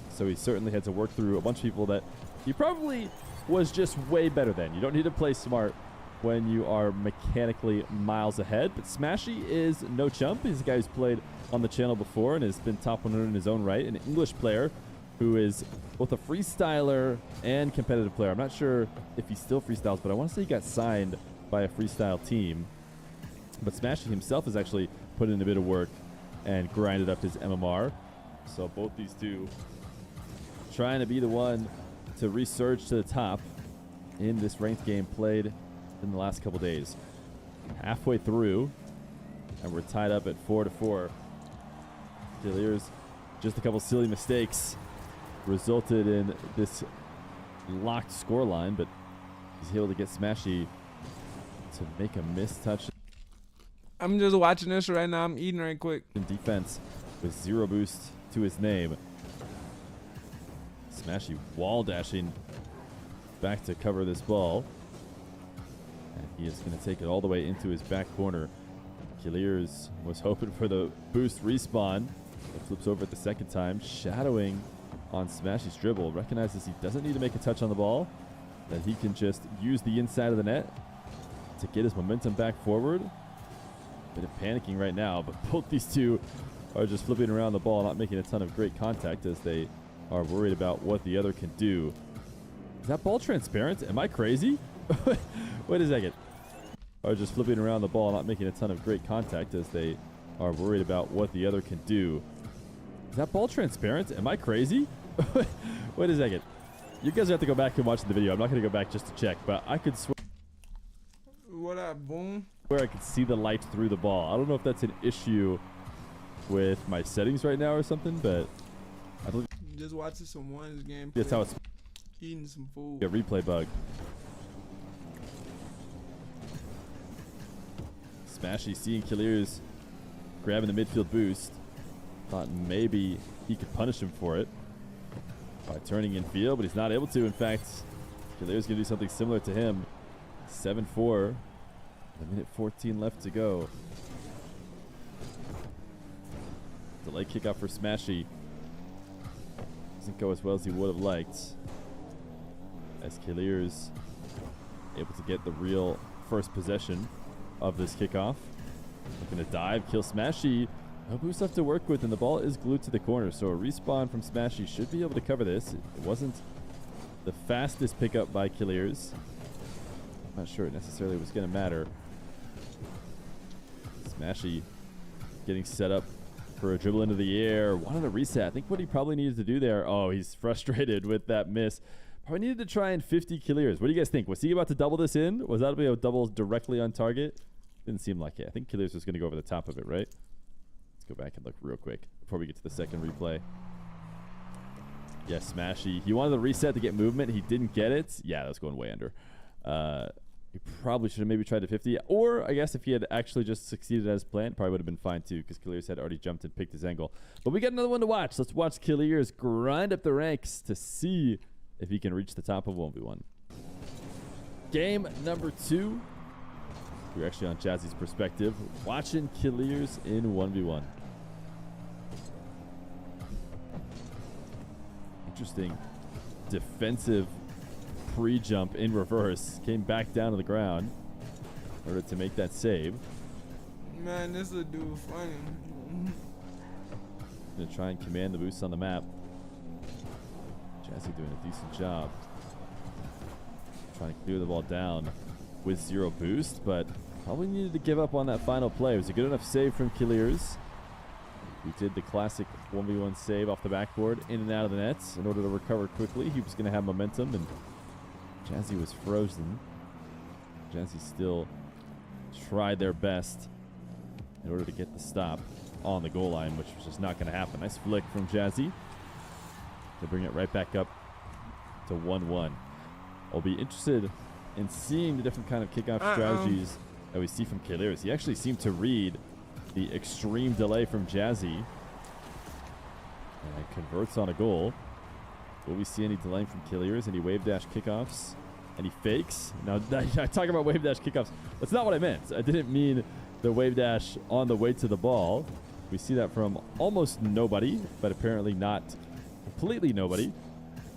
so he certainly had to work through a bunch of people that he probably was just way better than. You don't need to play smart when you are mechanically miles ahead, but Smashy is no chump. He's a guy who's played on the channel before and has been top 100 in his own right, an English player who is both a freestyler and competitive player. I'm not sure if he still freestyles, but I want to say he got signed by a freestyle team. But Smashy himself has actually put in a bit of work and grinded up his MMR. So both these two trying to be the one to resurge to the top in this ranked game played in the last couple days. Halfway through And we're tied up at 4-4. Killiers, just a couple silly mistakes resulted in this locked scoreline, but he's able to get Smashy to make a missed touch I'm just watching this right now. I'm eating right quick. in defense with 0 boost to his name. Smashy wall dashing back to cover this ball. And he is going to take it all the way into his back corner. Killiers was hoping for the boost respawn. It flips over at the second time, shadowing on Smashy's dribble. Recognizes he doesn't need to make a touch on the ball, that he can just use the inside of the net to get his momentum back forward. Bit of panicking right now, but both these two are just flipping around the ball, not making a ton of great contact as they are worried about what the other can do. Is that ball transparent? Am I crazy? Wait a second. Are just flipping around the ball, not making a ton of great contact as they are worried about what the other can do. Is that ball transparent? Am I crazy? Wait a second. You guys have to go back and watch the video. I'm not going to go back just to check, but I could swear What up, boom? I could see the light through the ball. I don't know if that's an issue with my settings right now or something, but I believe Just watching some ones game. that's how it's Eating some food. a replay bug. Smashy seeing Killiers grabbing the midfield boost. Thought maybe he could punish him for it by turning in field, but he's not able to. In fact, Killiers going to do something similar to him. 7-4. A minute 14 left to go. Delay kickoff for Smashy. Doesn't go as well as he would have liked. As Killiers able to get the real first possession of this kickoff. Looking to dive, kill Smashy. No boost left to work with, and the ball is glued to the corner. So a respawn from Smashy should be able to cover this. It wasn't the fastest pickup by Killiers. I'm not sure it necessarily was going to matter. Smashy getting set up for a dribble into the air. Wanted a reset. I think what he probably needed to do there. Oh, he's frustrated with that miss. Probably needed to try and 50 Killiers. What do you guys think? Was he about to double this in? Was that a double directly on target? Didn't seem like it. I think Killiers was going to go over the top of it, right? Let's go back and look real quick before we get to the second replay. Yes, Smashy. He wanted the reset to get movement. He didn't get it. Yeah, that was going way under. He probably should have maybe tried to 50. Or, I guess, if he had actually just succeeded as planned, probably would have been fine, too, because Killiers had already jumped and picked his angle. But we got another one to watch. Let's watch Killiers grind up the ranks to see if he can reach the top of 1v1. Game number 2. We're actually on Jazzy's perspective, watching Killiers in 1v1. Interesting defensive pre-jump in reverse. Came back down to the ground in order to make that save. Man, this is dude funny. Gonna try and command the boost on the map. Jazzy doing a decent job. Trying to clear the ball down with 0 boost, but probably needed to give up on that final play. It was a good enough save from Killiers. He did the classic 1v1 save off the backboard, in and out of the nets in order to recover quickly. He was going to have momentum, and Jazzy was frozen. Jazzy still tried their best in order to get the stop on the goal line, which was just not going to happen. Nice flick from Jazzy to bring it right back up to 1-1. I'll be interested in seeing the different kind of kickoff strategies that we see from Killiers. He actually seemed to read the extreme delay from Jazzy and converts on a goal. Will we see any delay from Killiers? Any wave dash kickoffs? Any fakes? Now, I talk about wave dash kickoffs. That's not what I meant. I didn't mean the wave dash on the way to the ball. We see that from almost nobody, but apparently not completely nobody,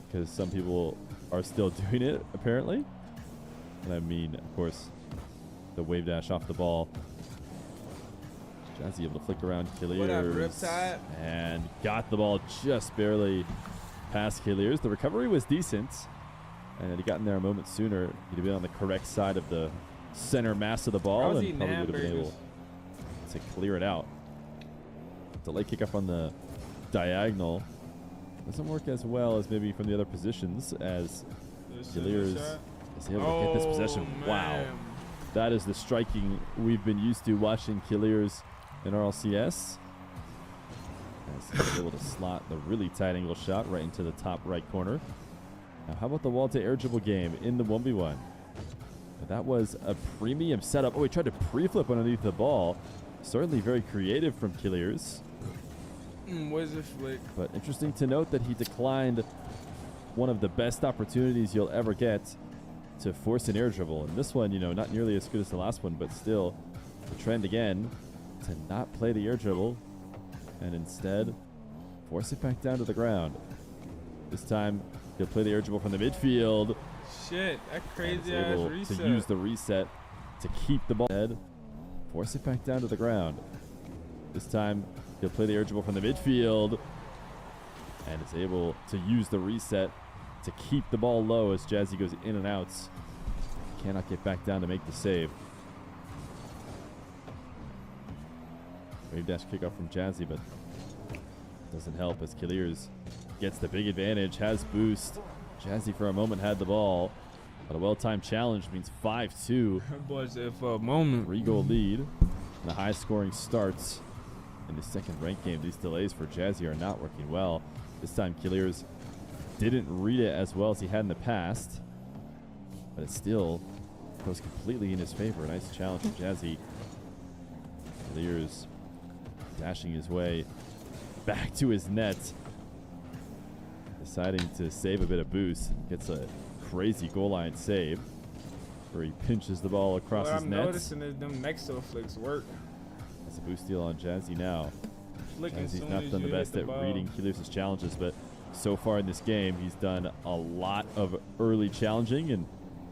because some people are still doing it, apparently. And I mean, of course, the wave dash off the ball. Jazzy able to flick around Killiers and got the ball just barely past Killiers. The recovery was decent, and had he gotten there a moment sooner, he'd have been on the correct side of the center mass of the ball and probably would have been able to clear it out. Delay kickoff on the diagonal doesn't work as well as maybe from the other positions, as Killiers is able to get this possession. Wow. that is the striking we've been used to watching Killiers in RLCS. As he's able to slot the really tight angle shot right into the top right corner. Now, how about the wall to air dribble game in the 1v1? That was a premium setup. Oh, he tried to pre-flip underneath the ball. Certainly very creative from Killiers. Was a flick. But interesting to note that he declined one of the best opportunities you'll ever get to force an air dribble. And this one, you know, not nearly as good as the last one, but still the trend again to not play the air dribble and instead force it back down to the ground. This time he'll play the air dribble from the midfield. Shit, that crazy ass able reset. to use the reset to keep the ball head, force it back down to the ground. This time he'll play the air dribble from the midfield and is able to use the reset to keep the ball low as Jazzy goes in and out. Cannot get back down to make the save. Wave dash kickoff from Jazzy, but doesn't help as Killiers gets the big advantage, has boost. Jazzy for a moment had the ball, but a well-timed challenge means 5-2. Boy said for a moment. 3-goal lead. And the high-scoring starts in the second ranked game. These delays for Jazzy are not working well. This time Killiers didn't read it as well as he had in the past, but it still goes completely in his favor. Nice challenge from Jazzy. Killiers dashing his way back to his net, deciding to save a bit of boost. Gets a crazy goal line save where he pinches the ball across his net. What I'm noticing is them Nexo flicks work. That's a boost steal on Jazzy now. Flicking Jazzy's not done the best at reading Killiers' challenges, but so far in this game, he's done a lot of early challenging and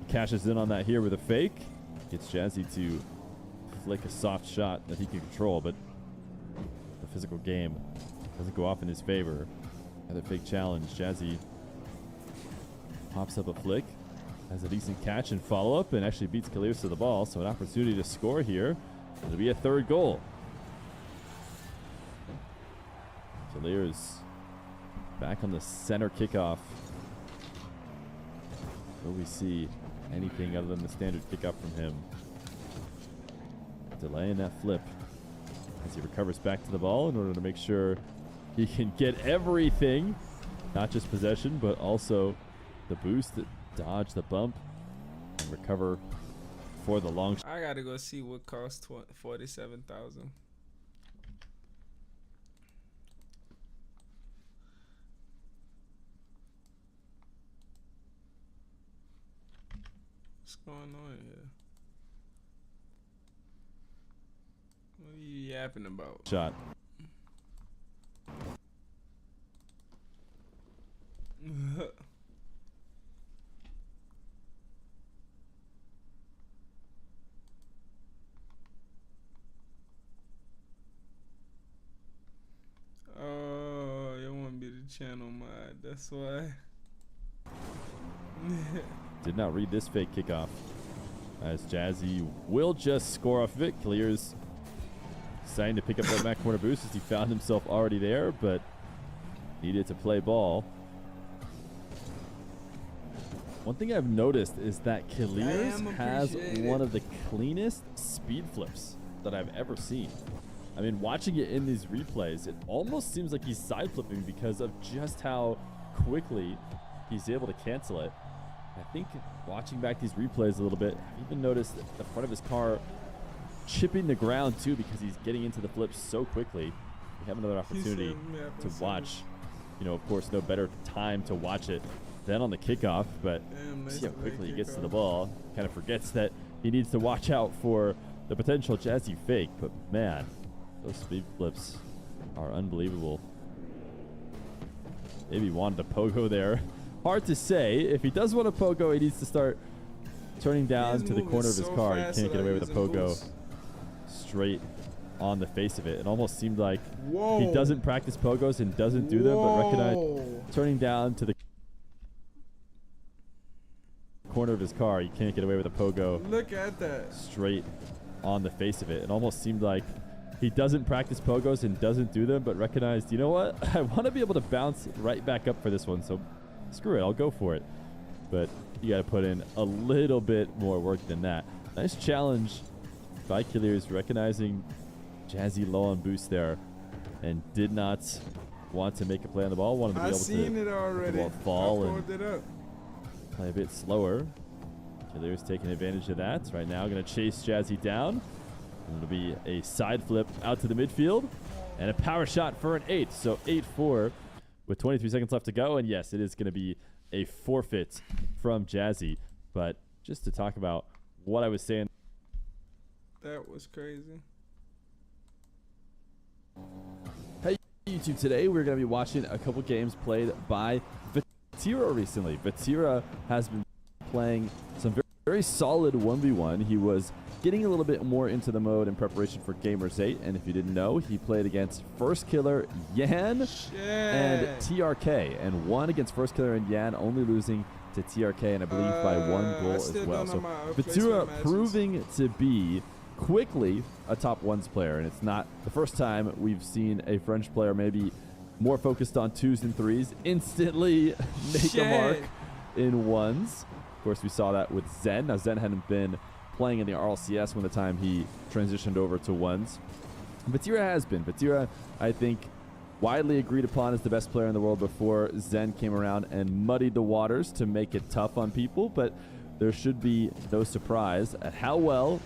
cashes in on that here with a fake. Gets Jazzy to flick a soft shot that he can control, but the physical game doesn't go off in his favor. Another fake challenge. Jazzy pops up a flick, has a decent catch and follow-up, and actually beats Killiers to the ball, so an opportunity to score here. It'll be a third goal. Killiers back on the center kickoff. Will we see anything other than the standard kickoff from him? Delaying that flip as he recovers back to the ball in order to make sure he can get everything, not just possession, but also the boost, dodge the bump, and recover for the long shot. I gotta go see what cost 47,000. What's going on here? What are you yapping about? Shot. Oh, you want me to channel mod, that's why. Did not read this fake kickoff as Jazzy will just score off of it. Killiers deciding to pick up that back corner boost as he found himself already there, but needed to play ball. One thing I've noticed is that Killiers has one of the cleanest speed flips that I've ever seen. I mean, watching it in these replays, it almost seems like he's side flipping because of just how quickly he's able to cancel it. I think watching back these replays a little bit, I've even noticed the front of his car chipping the ground too because he's getting into the flips so quickly. We have another opportunity to watch. You know, of course, no better time to watch it than on the kickoff, but see how quickly he gets to the ball. Kind of forgets that he needs to watch out for the potential Jazzy fake, but man, those speed flips are unbelievable. Maybe wanted a pogo there. Hard to say. If he does want a pogo, he needs to start turning down to the corner of his car. He can't get away with a pogo straight on the face of it. It almost seemed like he doesn't practice pogos and doesn't do them, but recognize turning down to the corner of his car. He can't get away with a pogo. Look at that. Straight on the face of it. It almost seemed like he doesn't practice pogos and doesn't do them, but recognized, you know what? I want to be able to bounce right back up for this one, so screw it, I'll go for it. But you got to put in a little bit more work than that. Nice challenge by Clears, recognizing Jazzy low on boost there, and did not want to make a play on the ball. Wanted to be able seen to it let already. the ball fall I and pulled it up. play a bit slower. Clears taking advantage of that. Right now, going to chase Jazzy down. And it'll be a side flip out to the midfield and a power shot for an 8. So 8-4 with 23 seconds left to go. And yes, it is going to be a forfeit from Jazzy. But just to talk about what I was saying. That was crazy. Hey YouTube, today we're going to be watching a couple games played by Vatira recently. Vatira has been playing some very solid 1v1. He was getting a little bit more into the mode in preparation for Gamers 8, and if you didn't know, he played against First Killer Yan and TRK, and won against First Killer and Yan, only losing to TRK, and I believe by 1 goal as well. So Vatira proving to be quickly a top ones player, and it's not the first time we've seen a French player maybe more focused on 2s and 3s instantly make a mark in 1s. Of course, we saw that with Zen. Now, Zen hadn't been playing in the RLCS when the time he transitioned over to 1s. Vatira has been. Vatira, I think, widely agreed upon as the best player in the world before Zen came around and muddied the waters to make it tough on people, but there should be no surprise at how well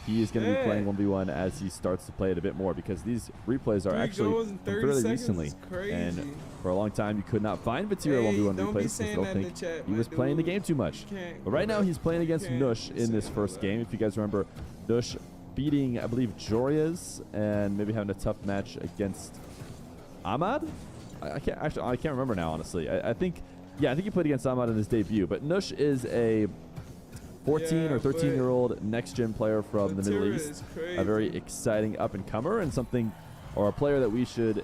he is going to be playing 1v1 as he starts to play it a bit more, because these replays are actually from fairly recently. And for a long time, you could not find Vatira 1v1 replays because they don't think he was playing the game too much. But right now, he's playing against Nush in this first game. If you guys remember, Nush beating, I believe, Jorias and maybe having a tough match against Ahmad? I can't remember now, honestly. I think he played against Ahmad in his debut. But Nush is a 14 or 13-year-old next-gen player from the Middle East, a very exciting up-and-comer, and something, or a player that we should,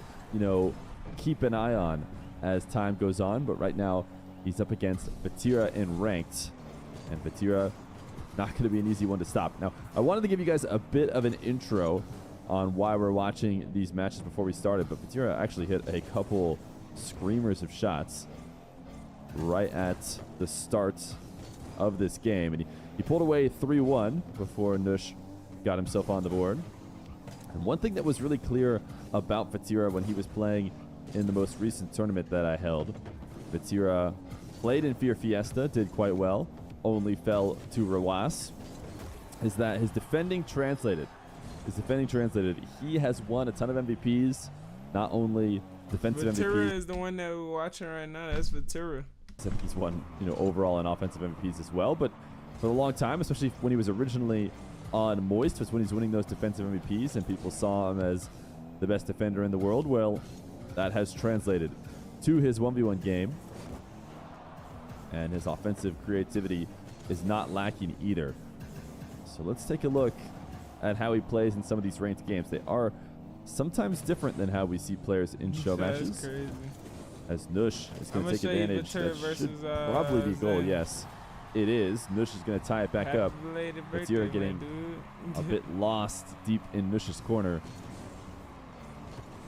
keep an eye on as time goes on. But right now, he's up against Vatira in ranked, and Vatira not going to be an easy one to stop. Now, I wanted to give you guys a bit of an intro on why we're watching these matches before we started, but Vatira actually hit a couple screamers of shots right at the start of this game, and he pulled away 3-1 before Nush got himself on the board. And one thing that was really clear about Vatira when he was playing in the most recent tournament that I held, Vatira played in Fear Fiesta, did quite well, only fell to Rawas, is that his defending translated. He has won a ton of MVPs, not only defensive MVP. Vatira is the one that we're watching right now. That's Vatira. I think he's won, overall and offensive MVPs as well. But for a long time, especially when he was originally on Moist, was when he's winning those defensive MVPs, and people saw him as the best defender in the world. Well, that has translated to his 1v1 game, and his offensive creativity is not lacking either. So let's take a look at how he plays in some of these ranked games. They are sometimes different than how we see players in show matches. Crazy. As Nush is going to take advantage. That should probably be goal, yes. It is. Nush is going to tie it back up. Vatira getting a bit lost deep in Nush's corner.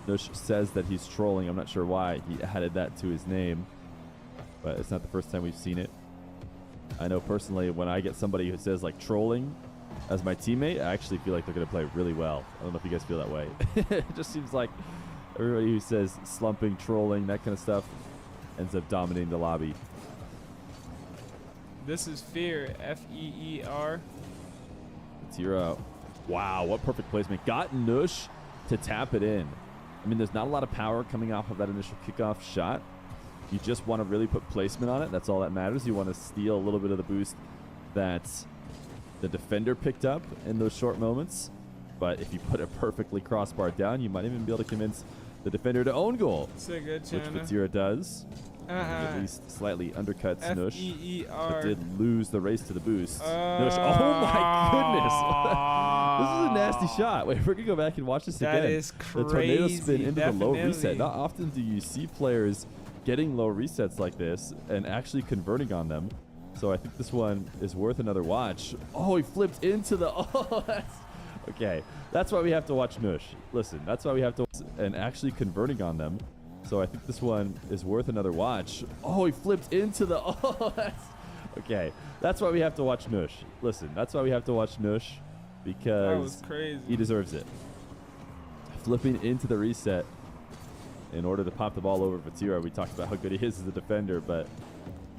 Nush says that he's trolling. I'm not sure why he added that to his name, but it's not the first time we've seen it. I know personally, when I get somebody who says like trolling as my teammate, I actually feel like they're going to play really well. I don't know if you guys feel that way. It just seems like everybody who says slumping, trolling, that kind of stuff ends up dominating the lobby. This is Fear, F-E-E-R. Vatira, wow, what perfect placement. Got Nush to tap it in. I mean, there's not a lot of power coming off of that initial kickoff shot. You just want to really put placement on it. That's all that matters. You want to steal a little bit of the boost that the defender picked up in those short moments. But if you put it perfectly crossbar down, you might even be able to convince the defender to own goal, which Vatira does. At least slightly undercuts Nush, but did lose the race to the boost. Nush, oh my goodness. This is a nasty shot. Wait, we're going to go back and watch this again. That is crazy. The tornado spin into the low reset. Not often do you see players getting low resets like this and actually converting on them. So I think this one is worth another watch. Oh, he flipped into the... Oh, that's... Okay, that's why we have to watch Nush. Listen, that's why we have to... And actually converting on them. So I think this one is worth another watch. Oh, he flipped into the... Oh, that's... Okay, that's why we have to watch Nush. Listen, that's why we have to watch Nush, That because was crazy. he deserves it. Flipping into the reset in order to pop the ball over Vatira. We talked about how good he is as a defender, but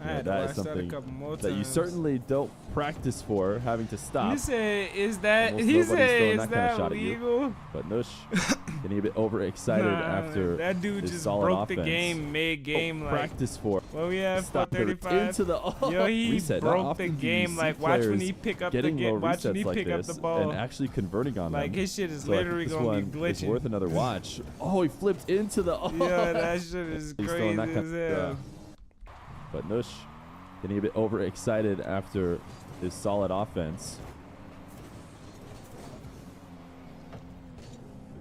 I had to that watch is that a something couple more that you times. certainly don't practice for, having to stop. He said, "Is that?" Almost He nobody's said, throwing "Is that kind of that shot at you. legal?" But Nush getting a bit overexcited after that dude his just solid broke offense. the game mid-game. Don't Like, practice for. well, we have Stop there, 435. into the Yo, he reset. Not broke the often do you game. see Like, watch when players he pick up the getting low game. Watch when resets he like pick up this the ball. and actually converting on Like, them. his shit is So I think literally this gonna one be is glitching. worth another watch. Oh, he flipped into the. Yeah, that shit is He's crazy throwing that as hell. But Nush getting a bit overexcited after his solid offense.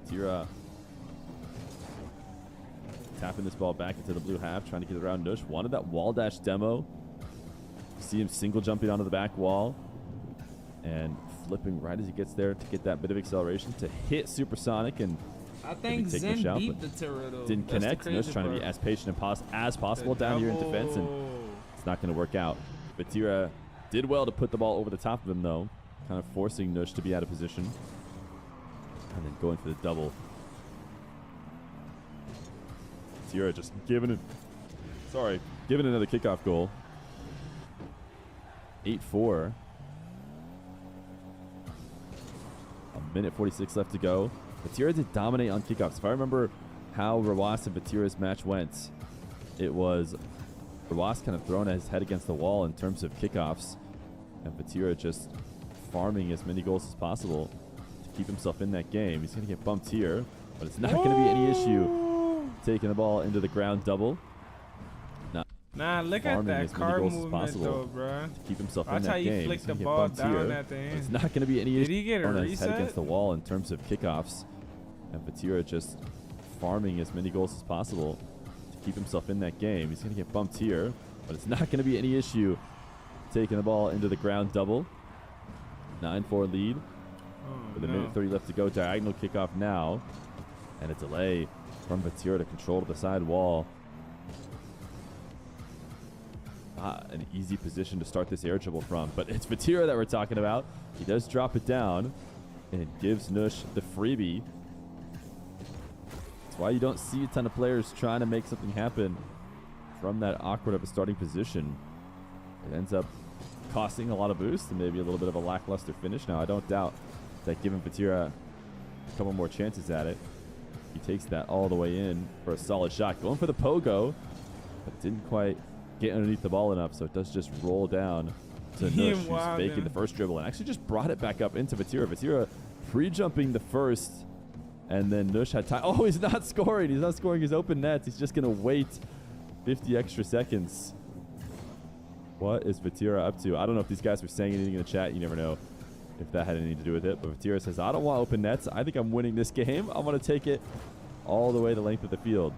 Vatira tapping this ball back into the blue half, trying to get around Nush. Wanted that wall dash demo. See him single jumping onto the back wall and flipping right as he gets there to get that bit of acceleration to hit supersonic, and I think take Zen Nush out, beat but the Terra though. didn't That's the connect. Nush crazy trying to be part. as patient as possible down here in defense, and it's not going to work out. Vatira did well to put the ball over the top of him, though, kind of forcing Nush to be out of position. And then going for the double. Vatira just giving another kickoff goal. 8-4. A minute 46 left to go. Vatira did dominate on kickoffs. If I remember how Rawas and Vatira's match went, it was Rawas kind of throwing his head against the wall in terms of kickoffs, and Vatira just farming as many goals as possible to keep himself in that game. He's going to get bumped here, but it's not going to be any issue taking the ball into the ground double. Nah, look at farming that as many car goals as movement possible though, bruh. to keep himself Watch in how that he game. flicked He's the gonna get ball bumped down here, at the but end. it's not going to be any Did issue he get a throwing his head reset? against the wall in terms of kickoffs, and Vatira just farming as many goals as possible to keep himself in that game. He's going to get bumped here, but it's not going to be any issue taking the ball into the ground double. 9-4 lead with a minute 30 left to go. Diagonal kickoff now, and a delay from Vatira to control to the side wall. An easy position to start this air dribble from, but it's Vatira that we're talking about. He does drop it down and gives Nush the freebie. That's why you don't see a ton of players trying to make something happen from that awkward of a starting position. It ends up costing a lot of boost and maybe a little bit of a lackluster finish. Now, I don't doubt that giving Vatira a couple more chances at it, he takes that all the way in for a solid shot. Going for the pogo, but didn't quite get underneath the ball enough, so it does just roll down to Nush, who's faking the first dribble and actually just brought it back up into Vatira. Vatira pre-jumping the first, and then Nush had time. Oh, he's not scoring. He's not scoring his open nets. He's just going to wait 50 extra seconds. What is Vatira up to? I don't know if these guys were saying anything in the chat. You never know if that had anything to do with it. But Vatira says, I don't want open nets. I think I'm winning this game. I'm going to take it all the way the length of the field.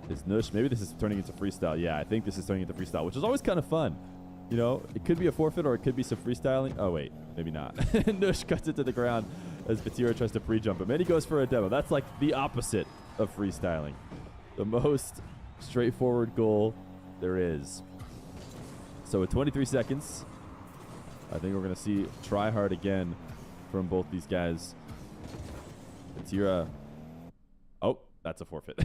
Is Nush, maybe this is turning into freestyle. Yeah, I think this is turning into freestyle, which is always kind of fun. You know, it could be a forfeit or it could be some freestyling. Oh, wait, maybe not. Nush cuts it to the ground as Vatira tries to pre-jump him. And he goes for a demo. That's like the opposite of freestyling. The most straightforward goal there is. So with 23 seconds, I think we're going to see try hard again from both these guys. Vatira. Oh, that's a forfeit.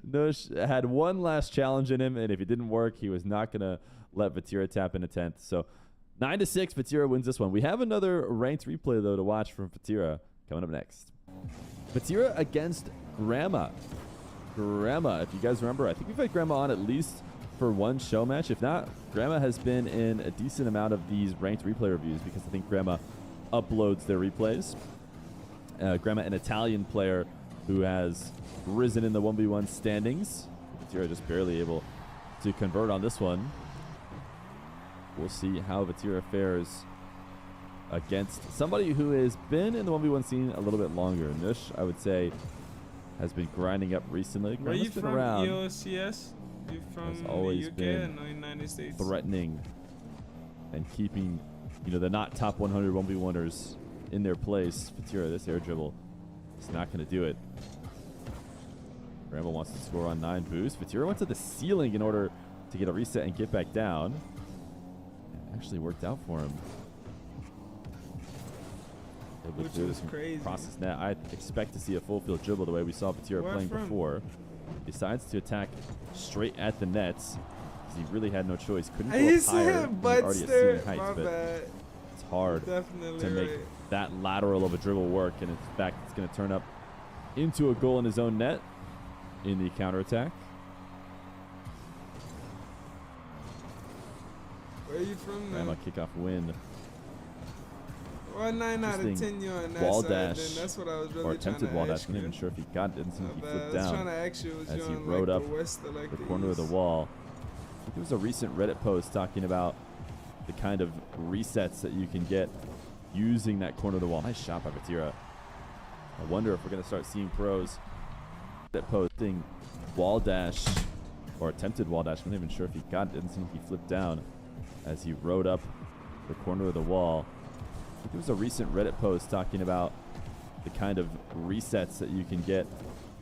Nush had one last challenge in him, and if it didn't work, he was not going to let Vatira tap in a 10th. So 9-6, Vatira wins this one. We have another ranked replay, though, to watch from Vatira coming up next. Vatira against Grandma. Grandma, if you guys remember, I think we've had Grandma on at least for one show match. If not, Grandma has been in a decent amount of these ranked replay reviews because I think Grandma uploads their replays. Grandma, an Italian player who has risen in the 1v1 standings. Vatira just barely able to convert on this one. We'll see how Vatira fares against somebody who has been in the 1v1 scene a little bit longer. Nush, I would say, has been grinding up recently. Where you been from, around. EOCS? You from Has always the UK been or the United States? Threatening and keeping, you know, the not top 100 1v1ers in their place. Vatira, this air dribble is not going to do it. Grandma wants to score on 9 boost. Vatira went to the ceiling in order to get a reset and get back down. It actually worked out for him. Able to Which do was this and crazy. process net. I expect to see a full field dribble the way we saw Vatira Where playing from? before. Decides to attack straight at the nets because he really had no choice. Couldn't go I up higher. said He was butt already at stir. ceiling heights, My but bad. it's hard Definitely to make right. that lateral of a dribble work, and in fact it's going to turn up into a goal in his own net in the counterattack. Where you from Grandma now? kickoff win. Well, 9 out of Interesting 10 you on that wall side. dash, Then that's what I was really or trying attempted to wall ask dash. I'm not even you. sure if he got it. Didn't seem My he bad. flipped I was trying down to ask you, was as you he on rode like up the west or like the corner of the east? wall. I think there was a recent Reddit post talking about the kind of resets that you can get using that corner of the wall. Nice shot by Vatira. I wonder if we're going to start seeing pros that posting wall dash or attempted wall dash. I'm not even sure if he got it. Didn't seem he flipped down as he rode up the corner of the wall. I think there was a recent Reddit post talking about the kind of resets that you can get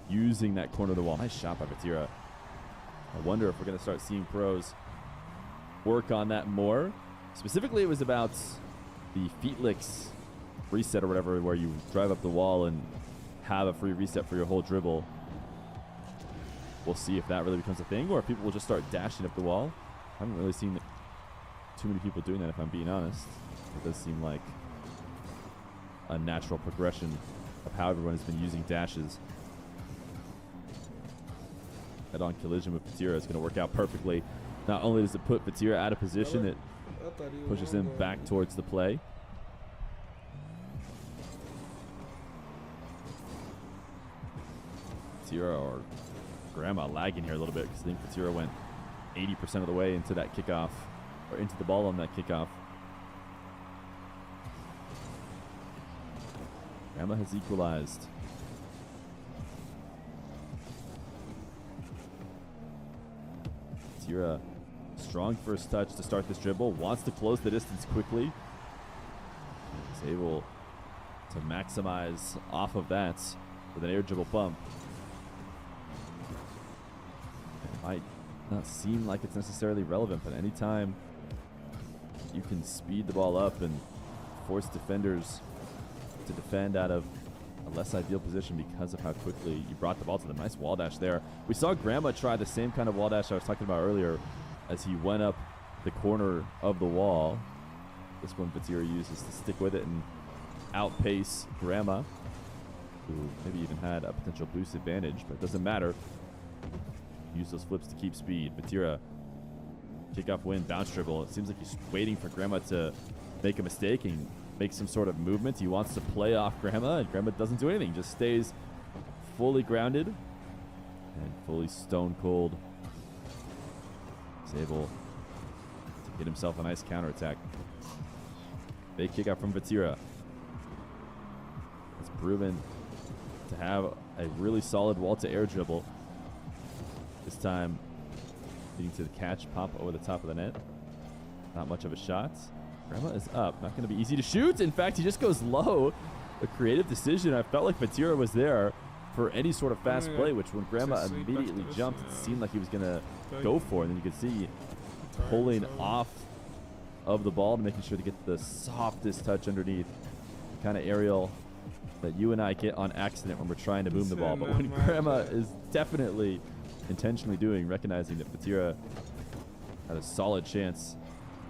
using that corner of the wall. Nice shot by Vatira. I wonder if we're going to start seeing pros work on that more. Specifically, it was about the feet licks reset or whatever, where you drive up the wall and have a free reset for your whole dribble. We'll see if that really becomes a thing, or if people will just start dashing up the wall. I haven't really seen too many people doing that, if I'm being honest. It does seem like a natural progression of how everyone has been using dashes. Head-on collision with Vatira is going to work out perfectly. Not only does it put Vatira out of position, it I thought he was pushes on him goal. back towards the play. Vatira or Grandma lagging here a little bit because I think Vatira went 80% of the way into that kickoff, or into the ball on that kickoff. Grandma has equalized. Vatira, strong first touch to start this dribble, wants to close the distance quickly. Is able to maximize off of that with an air dribble bump. It might not seem like it's necessarily relevant, but anytime you can speed the ball up and force defenders to defend out of a less ideal position because of how quickly you brought the ball to them. Nice wall dash there. We saw Grandma try the same kind of wall dash I was talking about earlier as he went up the corner of the wall. This one Vatira uses to stick with it and outpace Grandma, who maybe even had a potential boost advantage, but it doesn't matter. Use those flips to keep speed. Vatira, kickoff win, bounce dribble. It seems like he's waiting for Grandma to make a mistake and make some sort of movement. He wants to play off Grandma, and Grandma doesn't do anything. Just stays fully grounded and fully stone cold. He's able to get himself a nice counterattack. Big kickoff from Vatira. It's proven to have a really solid wall to air dribble. This time leading to the catch, pop over the top of the net. Not much of a shot. Grandma is up. Not going to be easy to shoot. In fact, he just goes low. A creative decision. I felt like Vatira was there for any sort of fast play, which when Grandma Just sweep back immediately to the jumped, it shot. seemed like he was going to go for it. And then you could see pulling off of the ball to making sure to get the softest touch underneath. The kind of aerial that you and I get on accident when we're trying to boom the ball. But when Grandma is definitely intentionally doing, recognizing that Vatira had a solid chance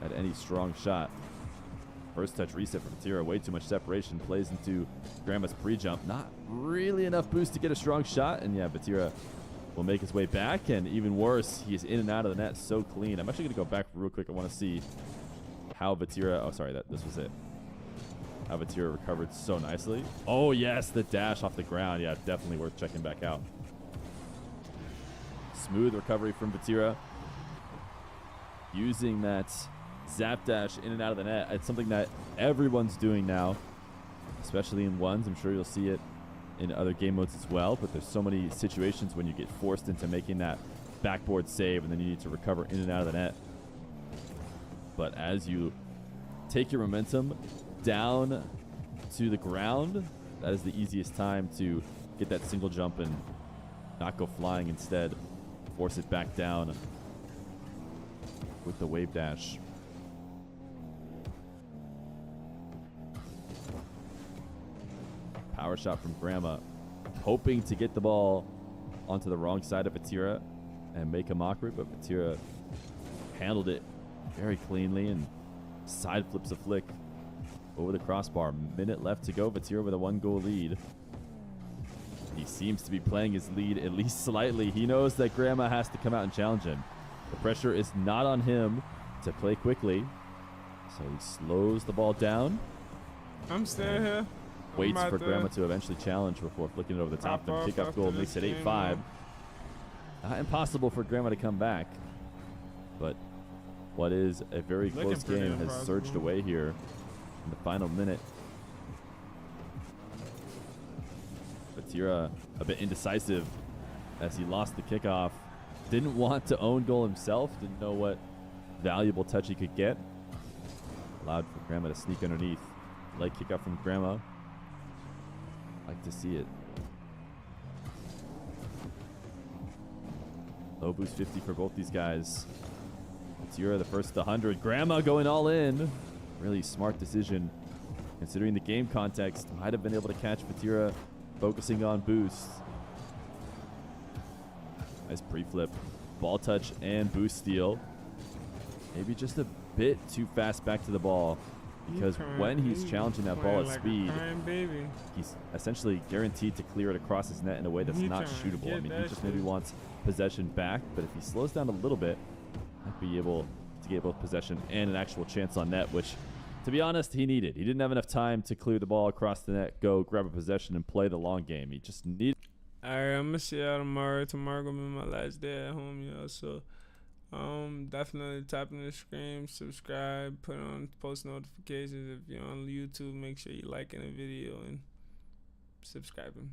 at any strong shot. First touch reset for Vatira, way too much separation, plays into Grandma's pre-jump. Not really enough boost to get a strong shot, and yeah, Vatira will make his way back, and even worse, he is in and out of the net so clean. I'm actually going to go back real quick. I want to see how Vatira, oh sorry, this was it. How Vatira recovered so nicely. Oh yes, the dash off the ground. Yeah, definitely worth checking back out. Smooth recovery from Vatira. Using that zap dash in and out of the net. It's something that everyone's doing now, especially in ones. I'm sure you'll see it in other game modes as well, but there's so many situations when you get forced into making that backboard save and then you need to recover in and out of the net. But as you take your momentum down to the ground, that is the easiest time to get that single jump and not go flying, instead force it back down. with the wave dash. Power shot from Grandma, hoping to get the ball onto the wrong side of Vatira and make a mockery, but Vatira handled it very cleanly and side flips a flick over the crossbar. Minute left to go. Vatira with a 1-goal lead. He seems to be playing his lead at least slightly. He knows that Grandma has to come out and challenge him. The pressure is not on him to play quickly, so he slows the ball down. I'm still here. Waits for Grandma to eventually challenge before flicking it over the top. Then kickoff goal makes it 8-5. Not impossible for Grandma to come back, but what is a very close game has surged away here in the final minute. Vatira a bit indecisive as he lost the kickoff. Didn't want to own goal himself. Didn't know what valuable touch he could get. Allowed for Grandma to sneak underneath. Leg kickoff from Grandma. Like to see it. Low boost 50 for both these guys. Vatira the first to 100. Grandma going all in. Really smart decision considering the game context. Might have been able to catch Vatira focusing on boost. Nice pre-flip. Ball touch and boost steal. Maybe just a bit too fast back to the ball. Because when he's challenging that ball at speed, he's essentially guaranteed to clear it across his net in a way that's not shootable. I mean, he just maybe wants possession back, but if he slows down a little bit, might be able to get both possession and an actual chance on net, which, to be honest, he needed. He didn't have enough time to clear the ball across the net, go grab a possession, and play the long game. He just needed. All right, I'm going to see y'all tomorrow. Tomorrow going to be my last day at home, y'all. So, definitely tap in the screen, subscribe, put on post notifications. If you're on YouTube, make sure you're liking the video and subscribing.